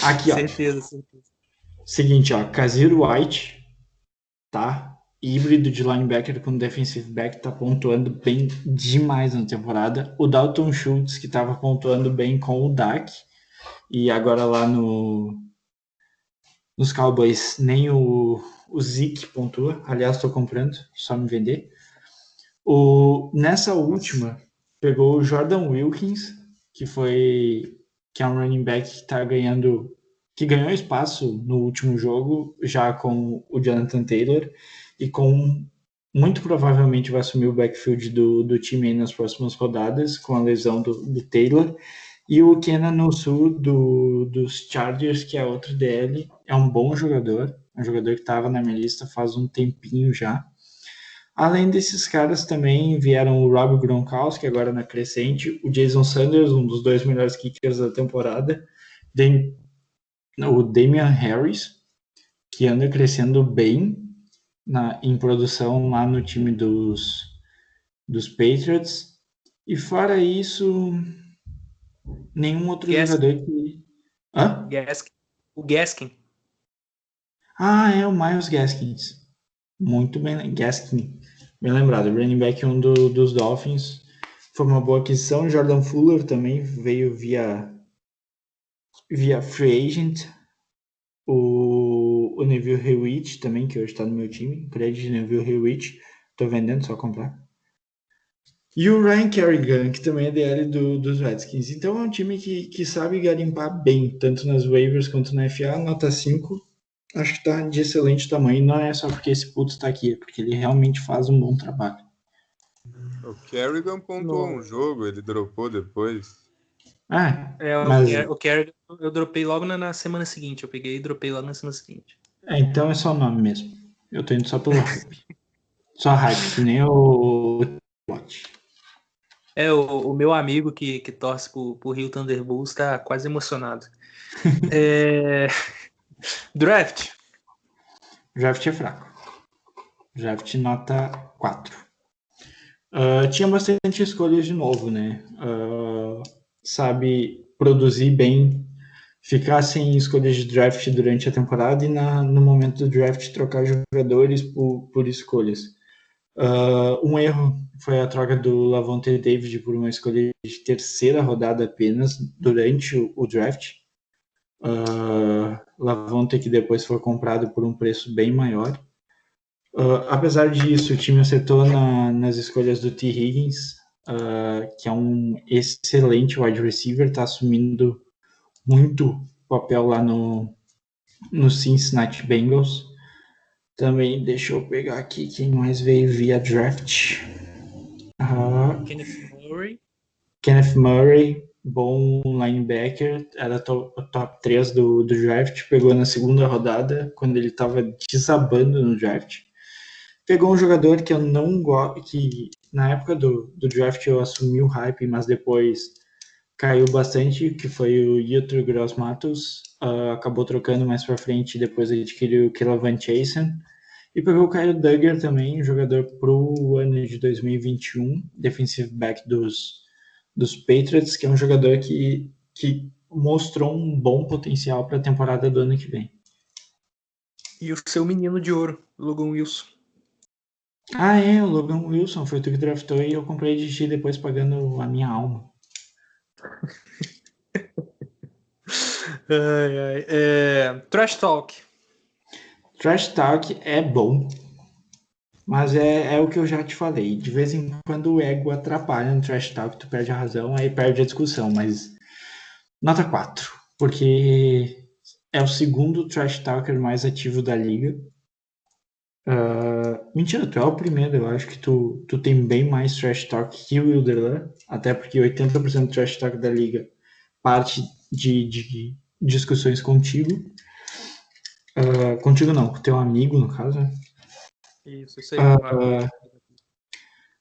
B: Aqui, ó.
A: Certeza.
B: Seguinte, ó. Kazir White, tá? Híbrido de linebacker com defensive back, tá pontuando bem demais na temporada. O Dalton Schultz, que tava pontuando bem com o Dak. E agora lá nos Cowboys, nem o Zeke pontua. Aliás, tô comprando, só me vender. Nessa última, pegou o Jordan Wilkins, que é um running back que tá ganhando, que ganhou espaço no último jogo, já com o Jonathan Taylor, e muito provavelmente vai assumir o backfield do time aí nas próximas rodadas, com a lesão do Taylor. E o Kenan Nosu dos Chargers, que é outro DL, é um bom jogador, um jogador que estava na minha lista faz um tempinho já. Além desses caras também vieram o Rob Gronkowski, agora na crescente, o Jason Sanders, um dos 2 melhores kickers da temporada, o Damian Harris, que anda crescendo bem em produção lá no time dos Patriots. E fora isso, nenhum outro jogador que... Hã?
A: O Gaskin.
B: É o Myles Gaskins. Muito bem, Gaskin. Bem lembrado, running back dos Dolphins. Foi uma boa aquisição. Jordan Fuller também veio via free agent. O Neville Hewitt também, que hoje está no meu time. Crédito de Neville Hewitt. Tô vendendo, só comprar. E o Ryan Kerrigan, que também é DL dos Redskins. Então é um time que sabe garimpar bem, tanto nas waivers quanto na FA, nota 5. Acho que tá de excelente tamanho. Não é só porque esse puto tá aqui, é porque ele realmente faz um bom trabalho.
C: O Kerrigan pontuou um jogo, ele dropou depois.
B: Mas
A: O Kerrigan eu dropei logo na semana seguinte. Eu peguei e dropei logo na semana seguinte.
B: então é só o nome mesmo. Eu tô indo só pelo hype. Só hype, que nem o Watch.
A: O meu amigo que torce pro Rio Thunderbolts tá quase emocionado. Draft.
B: Draft é fraco. Draft nota 4. Tinha bastante escolhas de novo, né? Sabe produzir bem, ficar sem escolhas de draft durante a temporada e no momento do draft trocar jogadores por escolhas. Um erro foi a troca do Lavonte David por uma escolha de terceira rodada apenas durante o draft. Lavonte que depois foi comprado por um preço bem maior. Apesar disso, o time acertou nas escolhas do T. Higgins, que é um excelente wide receiver, está assumindo muito papel lá no Cincinnati Bengals. Também, deixa eu pegar aqui quem mais veio via draft. Kenneth Murray, bom linebacker, era top 3 do draft, pegou na segunda rodada, quando ele estava desabando no draft. Pegou um jogador que eu não gosto, que na época do draft eu assumi o hype, mas depois caiu bastante, que foi o Yetur Gross-Matos, acabou trocando mais para frente, depois adquiriu o Kelavan Chasen, e pegou o Kyle Duggar também, jogador pro ano de 2021, defensive back dos Patriots, que é um jogador que mostrou um bom potencial para a temporada do ano que vem.
A: E o seu menino de ouro, Logan Wilson.
B: O Logan Wilson, foi tu que draftou e eu comprei de ti depois pagando a minha alma.
A: Trash Talk.
B: Trash Talk é bom, mas é o que eu já te falei. De vez em quando o ego atrapalha no Trash Talk, tu perde a razão, aí perde a discussão, mas nota 4, porque é o segundo Trash Talker mais ativo da liga. Mentira, tu é o primeiro, eu acho que tu tem bem mais Trash Talk que o Wilderland, até porque 80% do Trash Talk da liga parte de discussões contigo. Contigo não, com teu amigo, no caso, né?
A: Isso aí, meu amigo.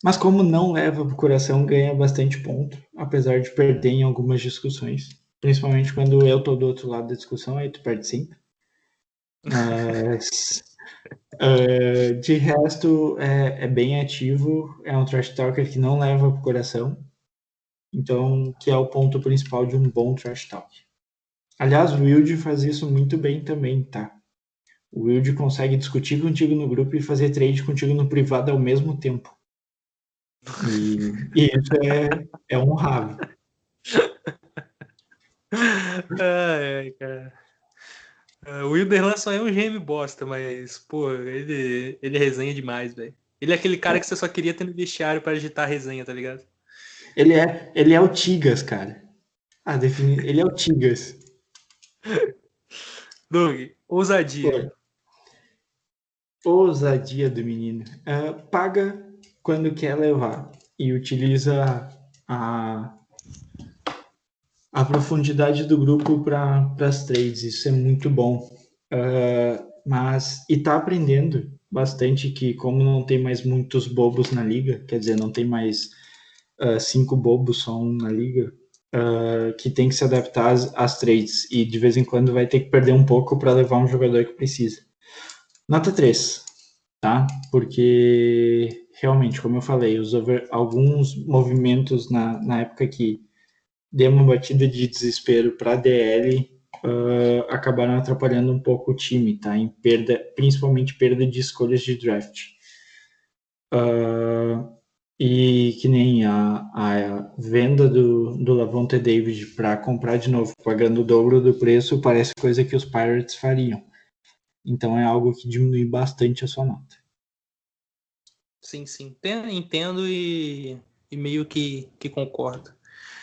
B: Mas como não leva pro coração, ganha bastante ponto, apesar de perder em algumas discussões. Principalmente quando eu tô do outro lado da discussão, aí tu perde sempre. Mas de resto, é bem ativo, é um trash talker que não leva pro coração. Então, que é o ponto principal de um bom trash talk. Aliás, o Wild faz isso muito bem também, tá? O Wild consegue discutir contigo no grupo e fazer trade contigo no privado ao mesmo tempo. E isso é honrável.
A: Cara. O Wilderland só é um gêmeo bosta, mas, pô, ele resenha demais, velho. Ele é aquele cara que você só queria ter no vestiário pra agitar a resenha, tá ligado?
B: Ele é o Tigas, cara. Ele é o Tigas.
A: Doug, ousadia.
B: Ousadia do menino. Paga quando quer levar e utiliza a profundidade do grupo para as trades. Isso é muito bom. E tá aprendendo bastante que, como não tem mais muitos bobos na liga, quer dizer, não tem mais 5 bobos, só um na liga, que tem que se adaptar às trades e de vez em quando vai ter que perder um pouco para levar um jogador que precisa. Nota 3, tá? Porque realmente, como eu falei, alguns movimentos na época que deu uma batida de desespero para a DL acabaram atrapalhando um pouco o time, tá? Principalmente perda de escolhas de draft. E que nem a venda do Lavonte David para comprar de novo, pagando o dobro do preço, parece coisa que os Pirates fariam. Então é algo que diminui bastante a sua nota.
A: Sim, entendo e e meio que concordo.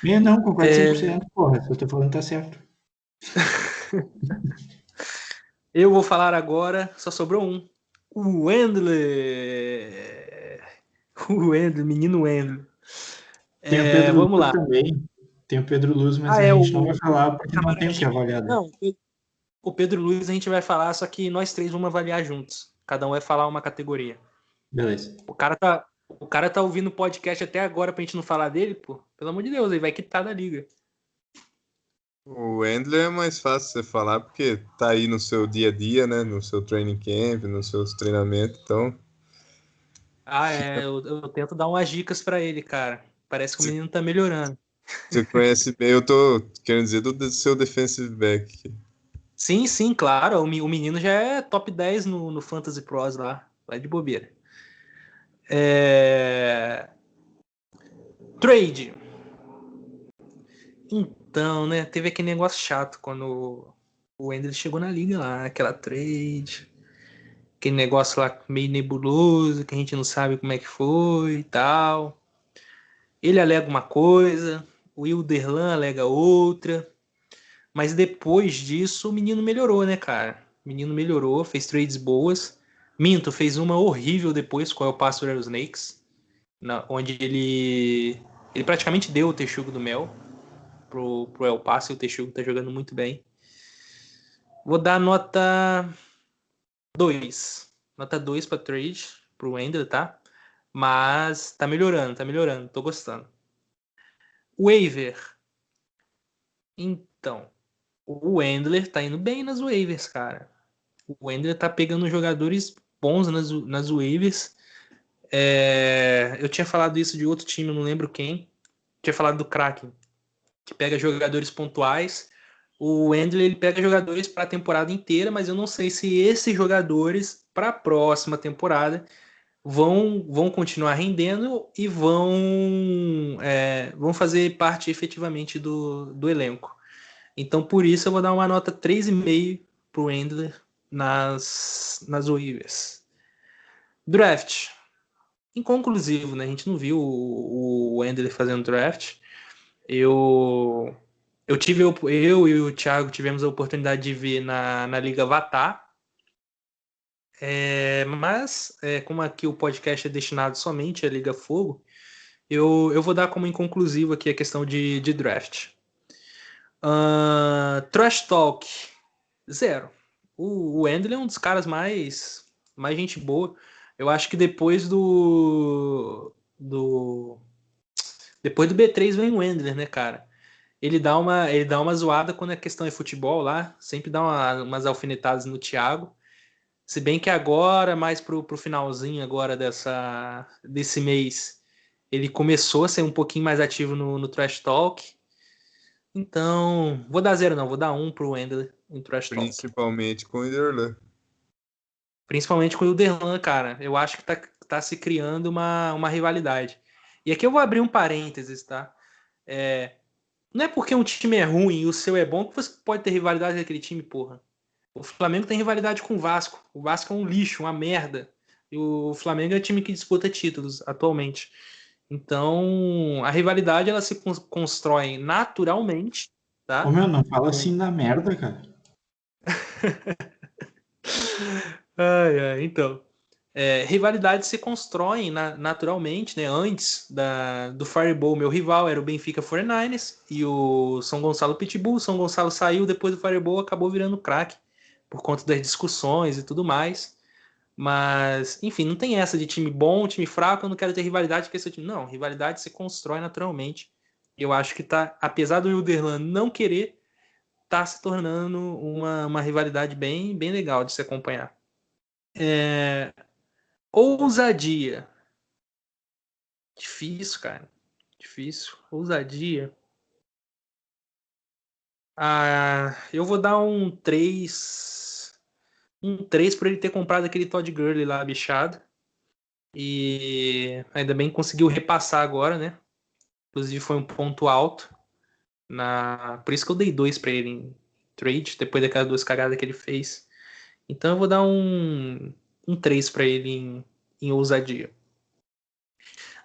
B: Eu não, concordo 100%, porra. Se eu tô falando, tá certo.
A: Eu vou falar agora, só sobrou um. O Wendler. O Wendler, menino Wendler.
B: Tem o Pedro
A: Vamos
B: Luz
A: lá.
B: também. Tem o Pedro Luz, mas a
A: É
B: gente não vai
A: o
B: falar porque não tem o que
A: Camaragibe.
B: avaliar dele.
A: Não, o Pedro Luiz a gente vai falar, só que nós três vamos avaliar juntos. Cada um vai falar uma categoria.
B: Beleza.
A: O cara tá ouvindo o podcast até agora pra gente não falar dele, pô. Pelo amor de Deus, ele vai quitar da liga.
C: O Wendler é mais fácil você falar porque tá aí no seu dia a dia, né? No seu training camp, nos seus treinamentos, então
A: Eu tento dar umas dicas pra ele, cara. Parece que o menino tá melhorando.
C: você conhece bem. Eu tô querendo dizer do seu defensive back.
A: Sim, claro. O menino já é top 10 no Fantasy Pros lá. Vai de bobeira. Trade. Então, né? Teve aquele negócio chato quando o Wendel chegou na liga lá. Aquela trade. Aquele negócio lá meio nebuloso, que a gente não sabe como é que foi e tal. Ele alega uma coisa, o Wilderlan alega outra. Mas depois disso, o menino melhorou, né, cara? O menino melhorou, fez trades boas. Minto, fez uma horrível depois com o El Paso Rattlesnakes, onde ele praticamente deu o Texugo do Mel pro El Paso, e o Texugo tá jogando muito bem. Vou dar nota 2. Nota 2 pra trade, pro Wendler, tá? Mas tá melhorando, tô gostando. Waiver. Então, o Wendler tá indo bem nas waivers, cara. O Wendler tá pegando jogadores bons nas waivers. Eu tinha falado isso de outro time, eu não lembro quem. Tinha falado do Kraken, que pega jogadores pontuais. O Wendler ele pega jogadores para a temporada inteira, mas eu não sei se esses jogadores para a próxima temporada vão continuar rendendo e vão fazer parte efetivamente do elenco. Então, por isso, eu vou dar uma nota 3,5 pro Wendler nas waivers. Draft. Inconclusivo, né? A gente não viu o Wendler fazendo draft. Eu e o Thiago tivemos a oportunidade de ver na Liga Vatar. Mas, como aqui o podcast é destinado somente à Liga Fogo, eu vou dar como inconclusivo aqui a questão de draft. Trash Talk, 0. O Wendler é um dos caras mais gente boa. Eu acho que depois do B3 vem o Wendler, né, cara? Ele dá uma zoada quando a questão é futebol lá, sempre dá umas alfinetadas no Thiago. Se bem que agora, mais pro finalzinho agora desse mês, ele começou a ser um pouquinho mais ativo no Trash Talk. Então, vou dar 0 não, vou dar 1 pro Wendler em Trash Talk.
C: Principalmente com o Ederlan.
A: Principalmente com o Wilderlan, cara. Eu acho que tá se criando uma rivalidade. E aqui eu vou abrir um parênteses, tá? Não é porque um time é ruim e o seu é bom que você pode ter rivalidade com aquele time, porra. O Flamengo tem rivalidade com o Vasco. O Vasco é um lixo, uma merda. E o Flamengo é o time que disputa títulos atualmente. Então, a rivalidade ela se constrói naturalmente,
B: Ô,
A: tá?
B: meu, não fala assim da merda, cara.
A: Então. Rivalidades se constroem naturalmente, né? Antes do Fireball, meu rival era o Benfica 49ers e o São Gonçalo Pitbull. São Gonçalo saiu depois do Fireball, acabou virando craque por conta das discussões e tudo mais. Mas, enfim, não tem essa de time bom, time fraco, eu não quero ter rivalidade com esse time. Não, rivalidade se constrói naturalmente. Eu acho que tá, apesar do Wilderlan não querer, tá se tornando uma rivalidade bem legal de se acompanhar. Ousadia. Difícil, cara. Difícil. Ousadia. Eu vou dar um 3. Um 3 por ele ter comprado aquele Todd Gurley lá, bichado. E ainda bem que conseguiu repassar agora, né? Inclusive foi um ponto alto. Por isso que eu dei 2 pra ele em trade, depois daquelas 2 cagadas que ele fez. Então eu vou dar um 3 pra ele em ousadia.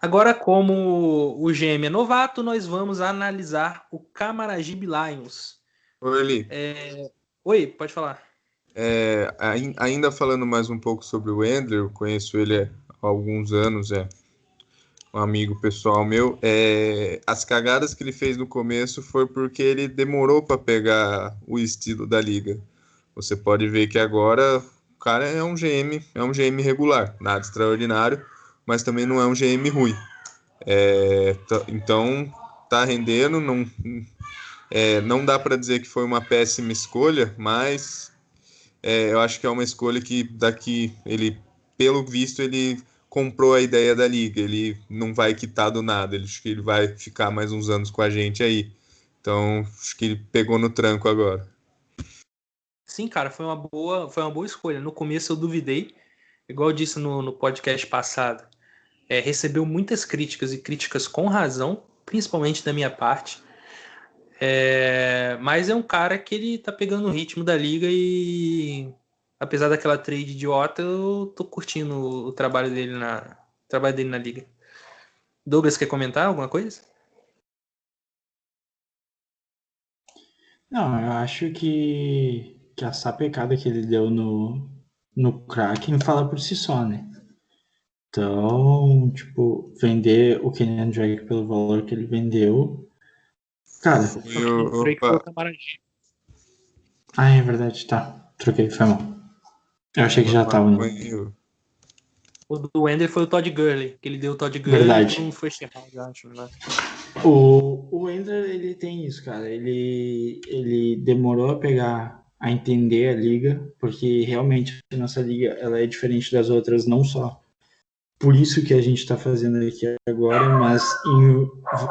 A: Agora, como o GM é novato, nós vamos analisar o Camaragibe Lions.
C: Orly,
A: Oi, pode falar.
C: ainda falando mais um pouco sobre o Wendler, eu conheço ele há alguns anos, um amigo pessoal meu. As cagadas que ele fez no começo foi porque ele demorou para pegar o estilo da liga. Você pode ver que agora o cara é um GM regular, nada extraordinário, mas também não é um GM ruim. Então tá rendendo, não dá para dizer que foi uma péssima escolha, mas eu acho que é uma escolha que daqui ele, pelo visto, ele comprou a ideia da liga, ele não vai quitar do nada, acho que ele vai ficar mais uns anos com a gente aí. Então, acho que ele pegou no tranco agora.
A: Sim, cara, foi uma boa escolha. No começo eu duvidei, igual eu disse no podcast passado. Recebeu muitas críticas e críticas com razão, principalmente da minha parte. Mas é um cara que ele tá pegando o ritmo da liga e apesar daquela trade idiota, eu tô curtindo o trabalho dele na liga. Douglas, quer comentar alguma coisa?
B: Não, eu acho que a sapecada que ele deu no Kraken fala por si só, né? Então, tipo, vender o Kenyan Drake pelo valor que ele vendeu. Cara,
C: E
A: O Drake foi o Camaragibe.
B: é verdade, tá. Troquei, foi mal. Eu achei que já tava no.
A: O do Wender foi o Todd Gurley, que ele deu o Todd Gurley
B: Verdade.
A: por um first round, acho, né?
B: O Ender, ele tem isso, cara. Ele demorou a entender a liga, porque realmente a nossa liga ela é diferente das outras, não só por isso que a gente está fazendo aqui agora, mas em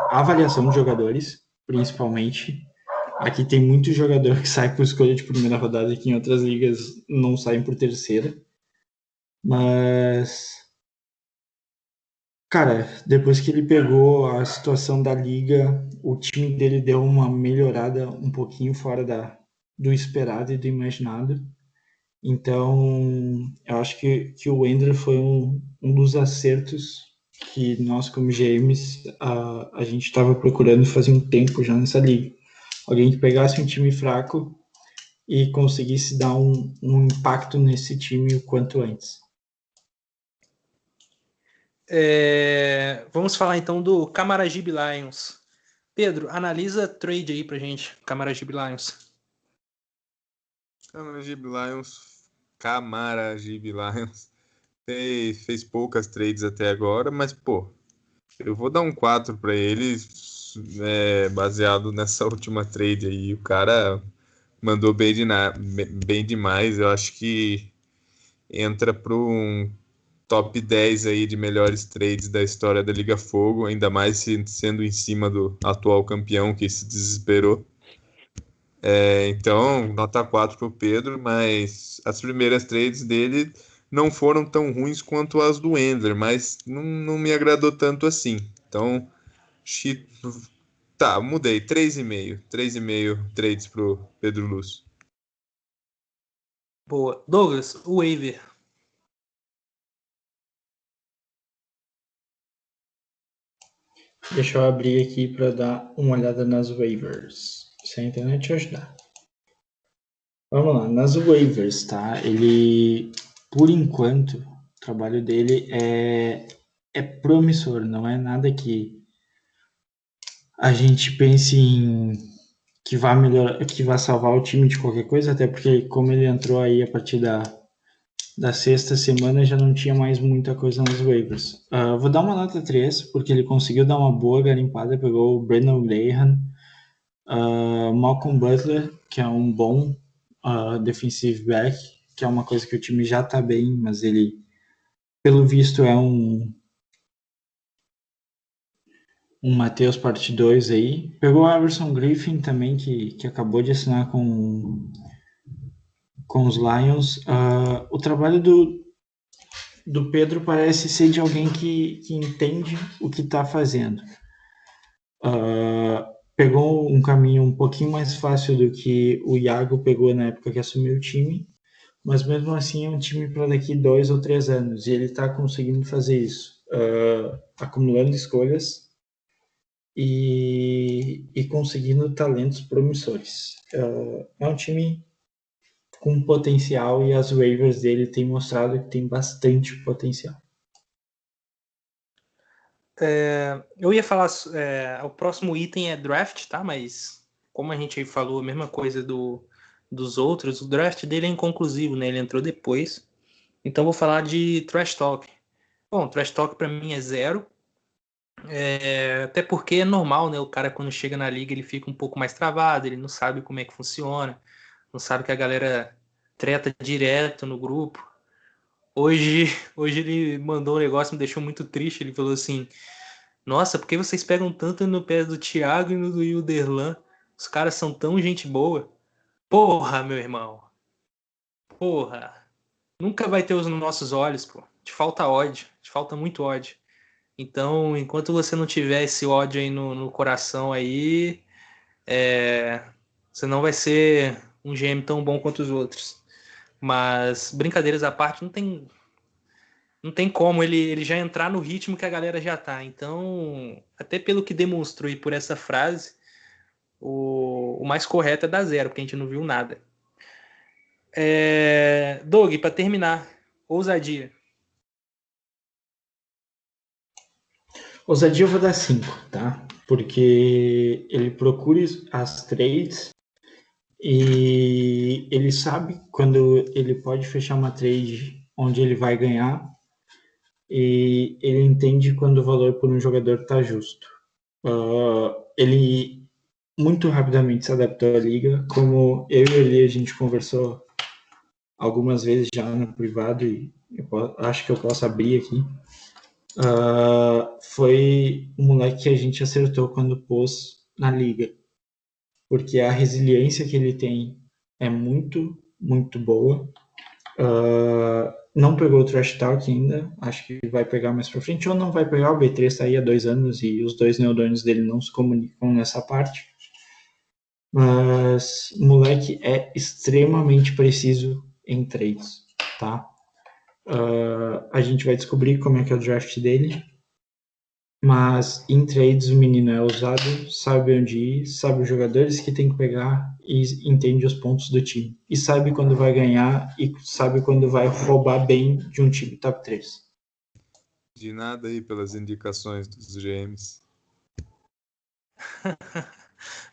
B: avaliação de jogadores, principalmente. Aqui tem muito jogador que sai por escolha de primeira rodada, que em outras ligas não saem por terceira. Mas, cara, depois que ele pegou a situação da liga, o time dele deu uma melhorada um pouquinho fora do esperado e do imaginado. Então, eu acho que o Wendler foi um dos acertos que nós, como GMs, a gente estava procurando fazer um tempo já nessa liga. Alguém que pegasse um time fraco e conseguisse dar um impacto nesse time o quanto antes.
A: Vamos falar então do Camaragibe Lions. Pedro, analisa a trade aí pra gente, Camaragibe Lions.
C: Camaragibe Lions fez poucas trades até agora, mas, pô, eu vou dar um 4 para eles, baseado nessa última trade aí. O cara mandou bem demais. Eu acho que entra para um top 10 aí de melhores trades da história da Liga Fogo, ainda mais sendo em cima do atual campeão que se desesperou. Então, nota 4 para o Pedro, mas as primeiras trades dele não foram tão ruins quanto as do Wendler, mas não me agradou tanto assim. Então, tá, mudei, 3,5 trades pro Pedro Lúcio.
A: Boa. Douglas, o waiver.
B: Deixa eu abrir aqui para dar uma olhada nas waivers. Se a internet ajudar. Vamos lá, nas waivers, tá? Ele, por enquanto, o trabalho dele é promissor, não é nada que a gente pense em que vá melhorar, que vá salvar o time de qualquer coisa, até porque como ele entrou aí a partir da sexta semana, já não tinha mais muita coisa nos waivers. Vou dar uma nota 3, porque ele conseguiu dar uma boa garimpada, pegou o Brandon Graham, Malcolm Butler, que é um bom defensive back, que é uma coisa que o time já tá bem, mas ele, pelo visto, é um Matheus parte 2 aí. Pegou o Everson Griffin também, que acabou de assinar com os Lions. O trabalho do Pedro parece ser de alguém que entende o que está fazendo. Pegou um caminho um pouquinho mais fácil do que o Iago pegou na época que assumiu o time, mas mesmo assim é um time para daqui 2 ou 3 anos, e ele está conseguindo fazer isso. acumulando escolhas e conseguindo talentos promissores. É um time com potencial e as waivers dele têm mostrado que tem bastante potencial.
A: Eu ia falar, o próximo item é draft, tá? Mas como a gente falou a mesma coisa dos outros, o draft dele é inconclusivo, né? Ele entrou depois. Então vou falar de trash talk. Bom, trash talk para mim é 0. Até porque é normal, né? O cara quando chega na liga ele fica um pouco mais travado, ele não sabe como é que funciona, não sabe que a galera treta direto no grupo. Hoje, hoje ele mandou um negócio que me deixou muito triste. Ele falou assim: Nossa, por que vocês pegam tanto no pé do Thiago e no do Ilderlan? Os caras são tão gente boa. Porra, meu irmão. Porra. Nunca vai ter os nossos olhos, pô. Te falta ódio. Te falta muito ódio. Então, enquanto você não tiver esse ódio aí no coração aí, você não vai ser um GM tão bom quanto os outros. Mas, brincadeiras à parte, não tem como ele já entrar no ritmo que a galera já tá. Então, até pelo que demonstrou e por essa frase, o mais correto é dar 0, porque a gente não viu nada. Doug, para terminar, ousadia.
B: Ousadia eu vou dar 5, tá? Porque ele procura as trades e ele sabe quando ele pode fechar uma trade onde ele vai ganhar e ele entende quando o valor por um jogador está justo. Ele muito rapidamente se adaptou à liga, como eu e ele a gente conversou algumas vezes já no privado e acho que eu posso abrir aqui. Foi um moleque que a gente acertou quando pôs na liga, porque a resiliência que ele tem é muito, muito boa. Não pegou o Trash Talk ainda, acho que vai pegar mais pra frente, ou não vai pegar. O B3 tá aí há 2 anos e os 2 neurônios dele não se comunicam nessa parte. Mas o moleque é extremamente preciso em trades, tá? A gente vai descobrir como é que é o draft dele, mas em trades o menino é ousado, sabe onde ir, sabe os jogadores que tem que pegar e entende os pontos do time. E sabe quando vai ganhar e sabe quando vai roubar bem de um time top 3.
C: De nada aí pelas indicações dos GMs.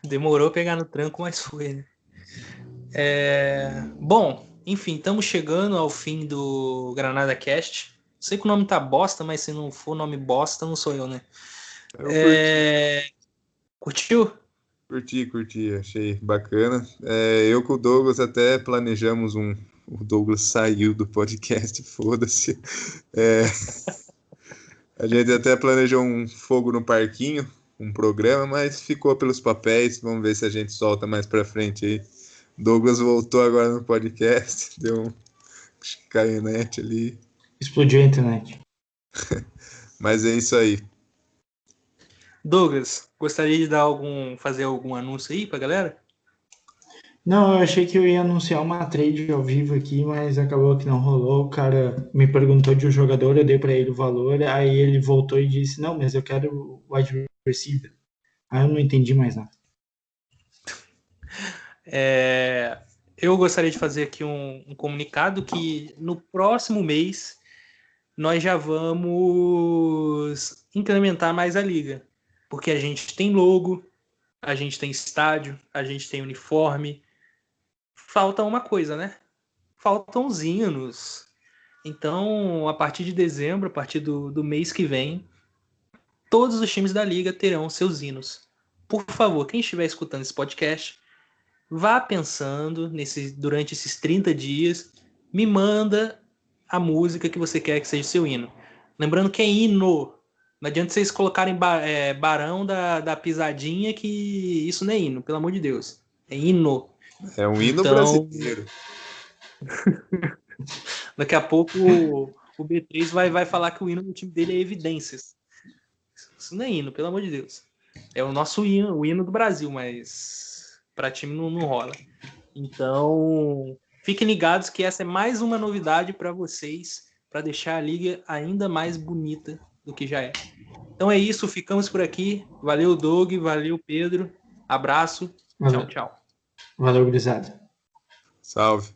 A: Demorou pegar no tranco, mas foi, né? Bom, enfim, estamos chegando ao fim do Granada Cast. Sei que o nome tá bosta, mas se não for nome bosta, não sou eu, né?
C: Eu curti.
A: Curtiu?
C: Curti, achei bacana. Eu com o Douglas até planejamos O Douglas saiu do podcast, foda-se. A gente até planejou um fogo no parquinho, um programa, mas ficou pelos papéis. Vamos ver se a gente solta mais pra frente aí. Douglas voltou agora no podcast, deu um caionete ali.
B: Explodiu a internet.
C: Mas é isso aí.
A: Douglas, gostaria de fazer algum anúncio aí pra galera?
B: Não, eu achei que eu ia anunciar uma trade ao vivo aqui, mas acabou que não rolou. O cara me perguntou de um jogador, eu dei para ele o valor, aí ele voltou e disse: Não, mas eu quero o wide receiver. Aí eu não entendi mais nada.
A: Eu gostaria de fazer aqui um comunicado que no próximo mês nós já vamos incrementar mais a liga. Porque a gente tem logo, a gente tem estádio, a gente tem uniforme. Falta uma coisa, né? Faltam os hinos. Então, a partir de dezembro, a partir do mês que vem, todos os times da liga terão seus hinos. Por favor, quem estiver escutando esse podcast, vá pensando durante esses 30 dias, me manda a música que você quer que seja seu hino. Lembrando que é hino. Não adianta vocês colocarem Barão da Pisadinha, que isso não é hino, pelo amor de Deus. É hino.
C: É um hino
A: Então,
C: brasileiro.
A: daqui a pouco o B3 vai falar que o hino do time dele é Evidências. Isso não é hino, pelo amor de Deus. É o nosso hino, o hino do Brasil, mas para time não rola. Então, fiquem ligados que essa é mais uma novidade para vocês, para deixar a liga ainda mais bonita do que já é. Então é isso, ficamos por aqui. Valeu, Doug, valeu, Pedro. Abraço.
B: Valeu.
A: Tchau, tchau.
B: Valeu, gurizada.
C: Salve.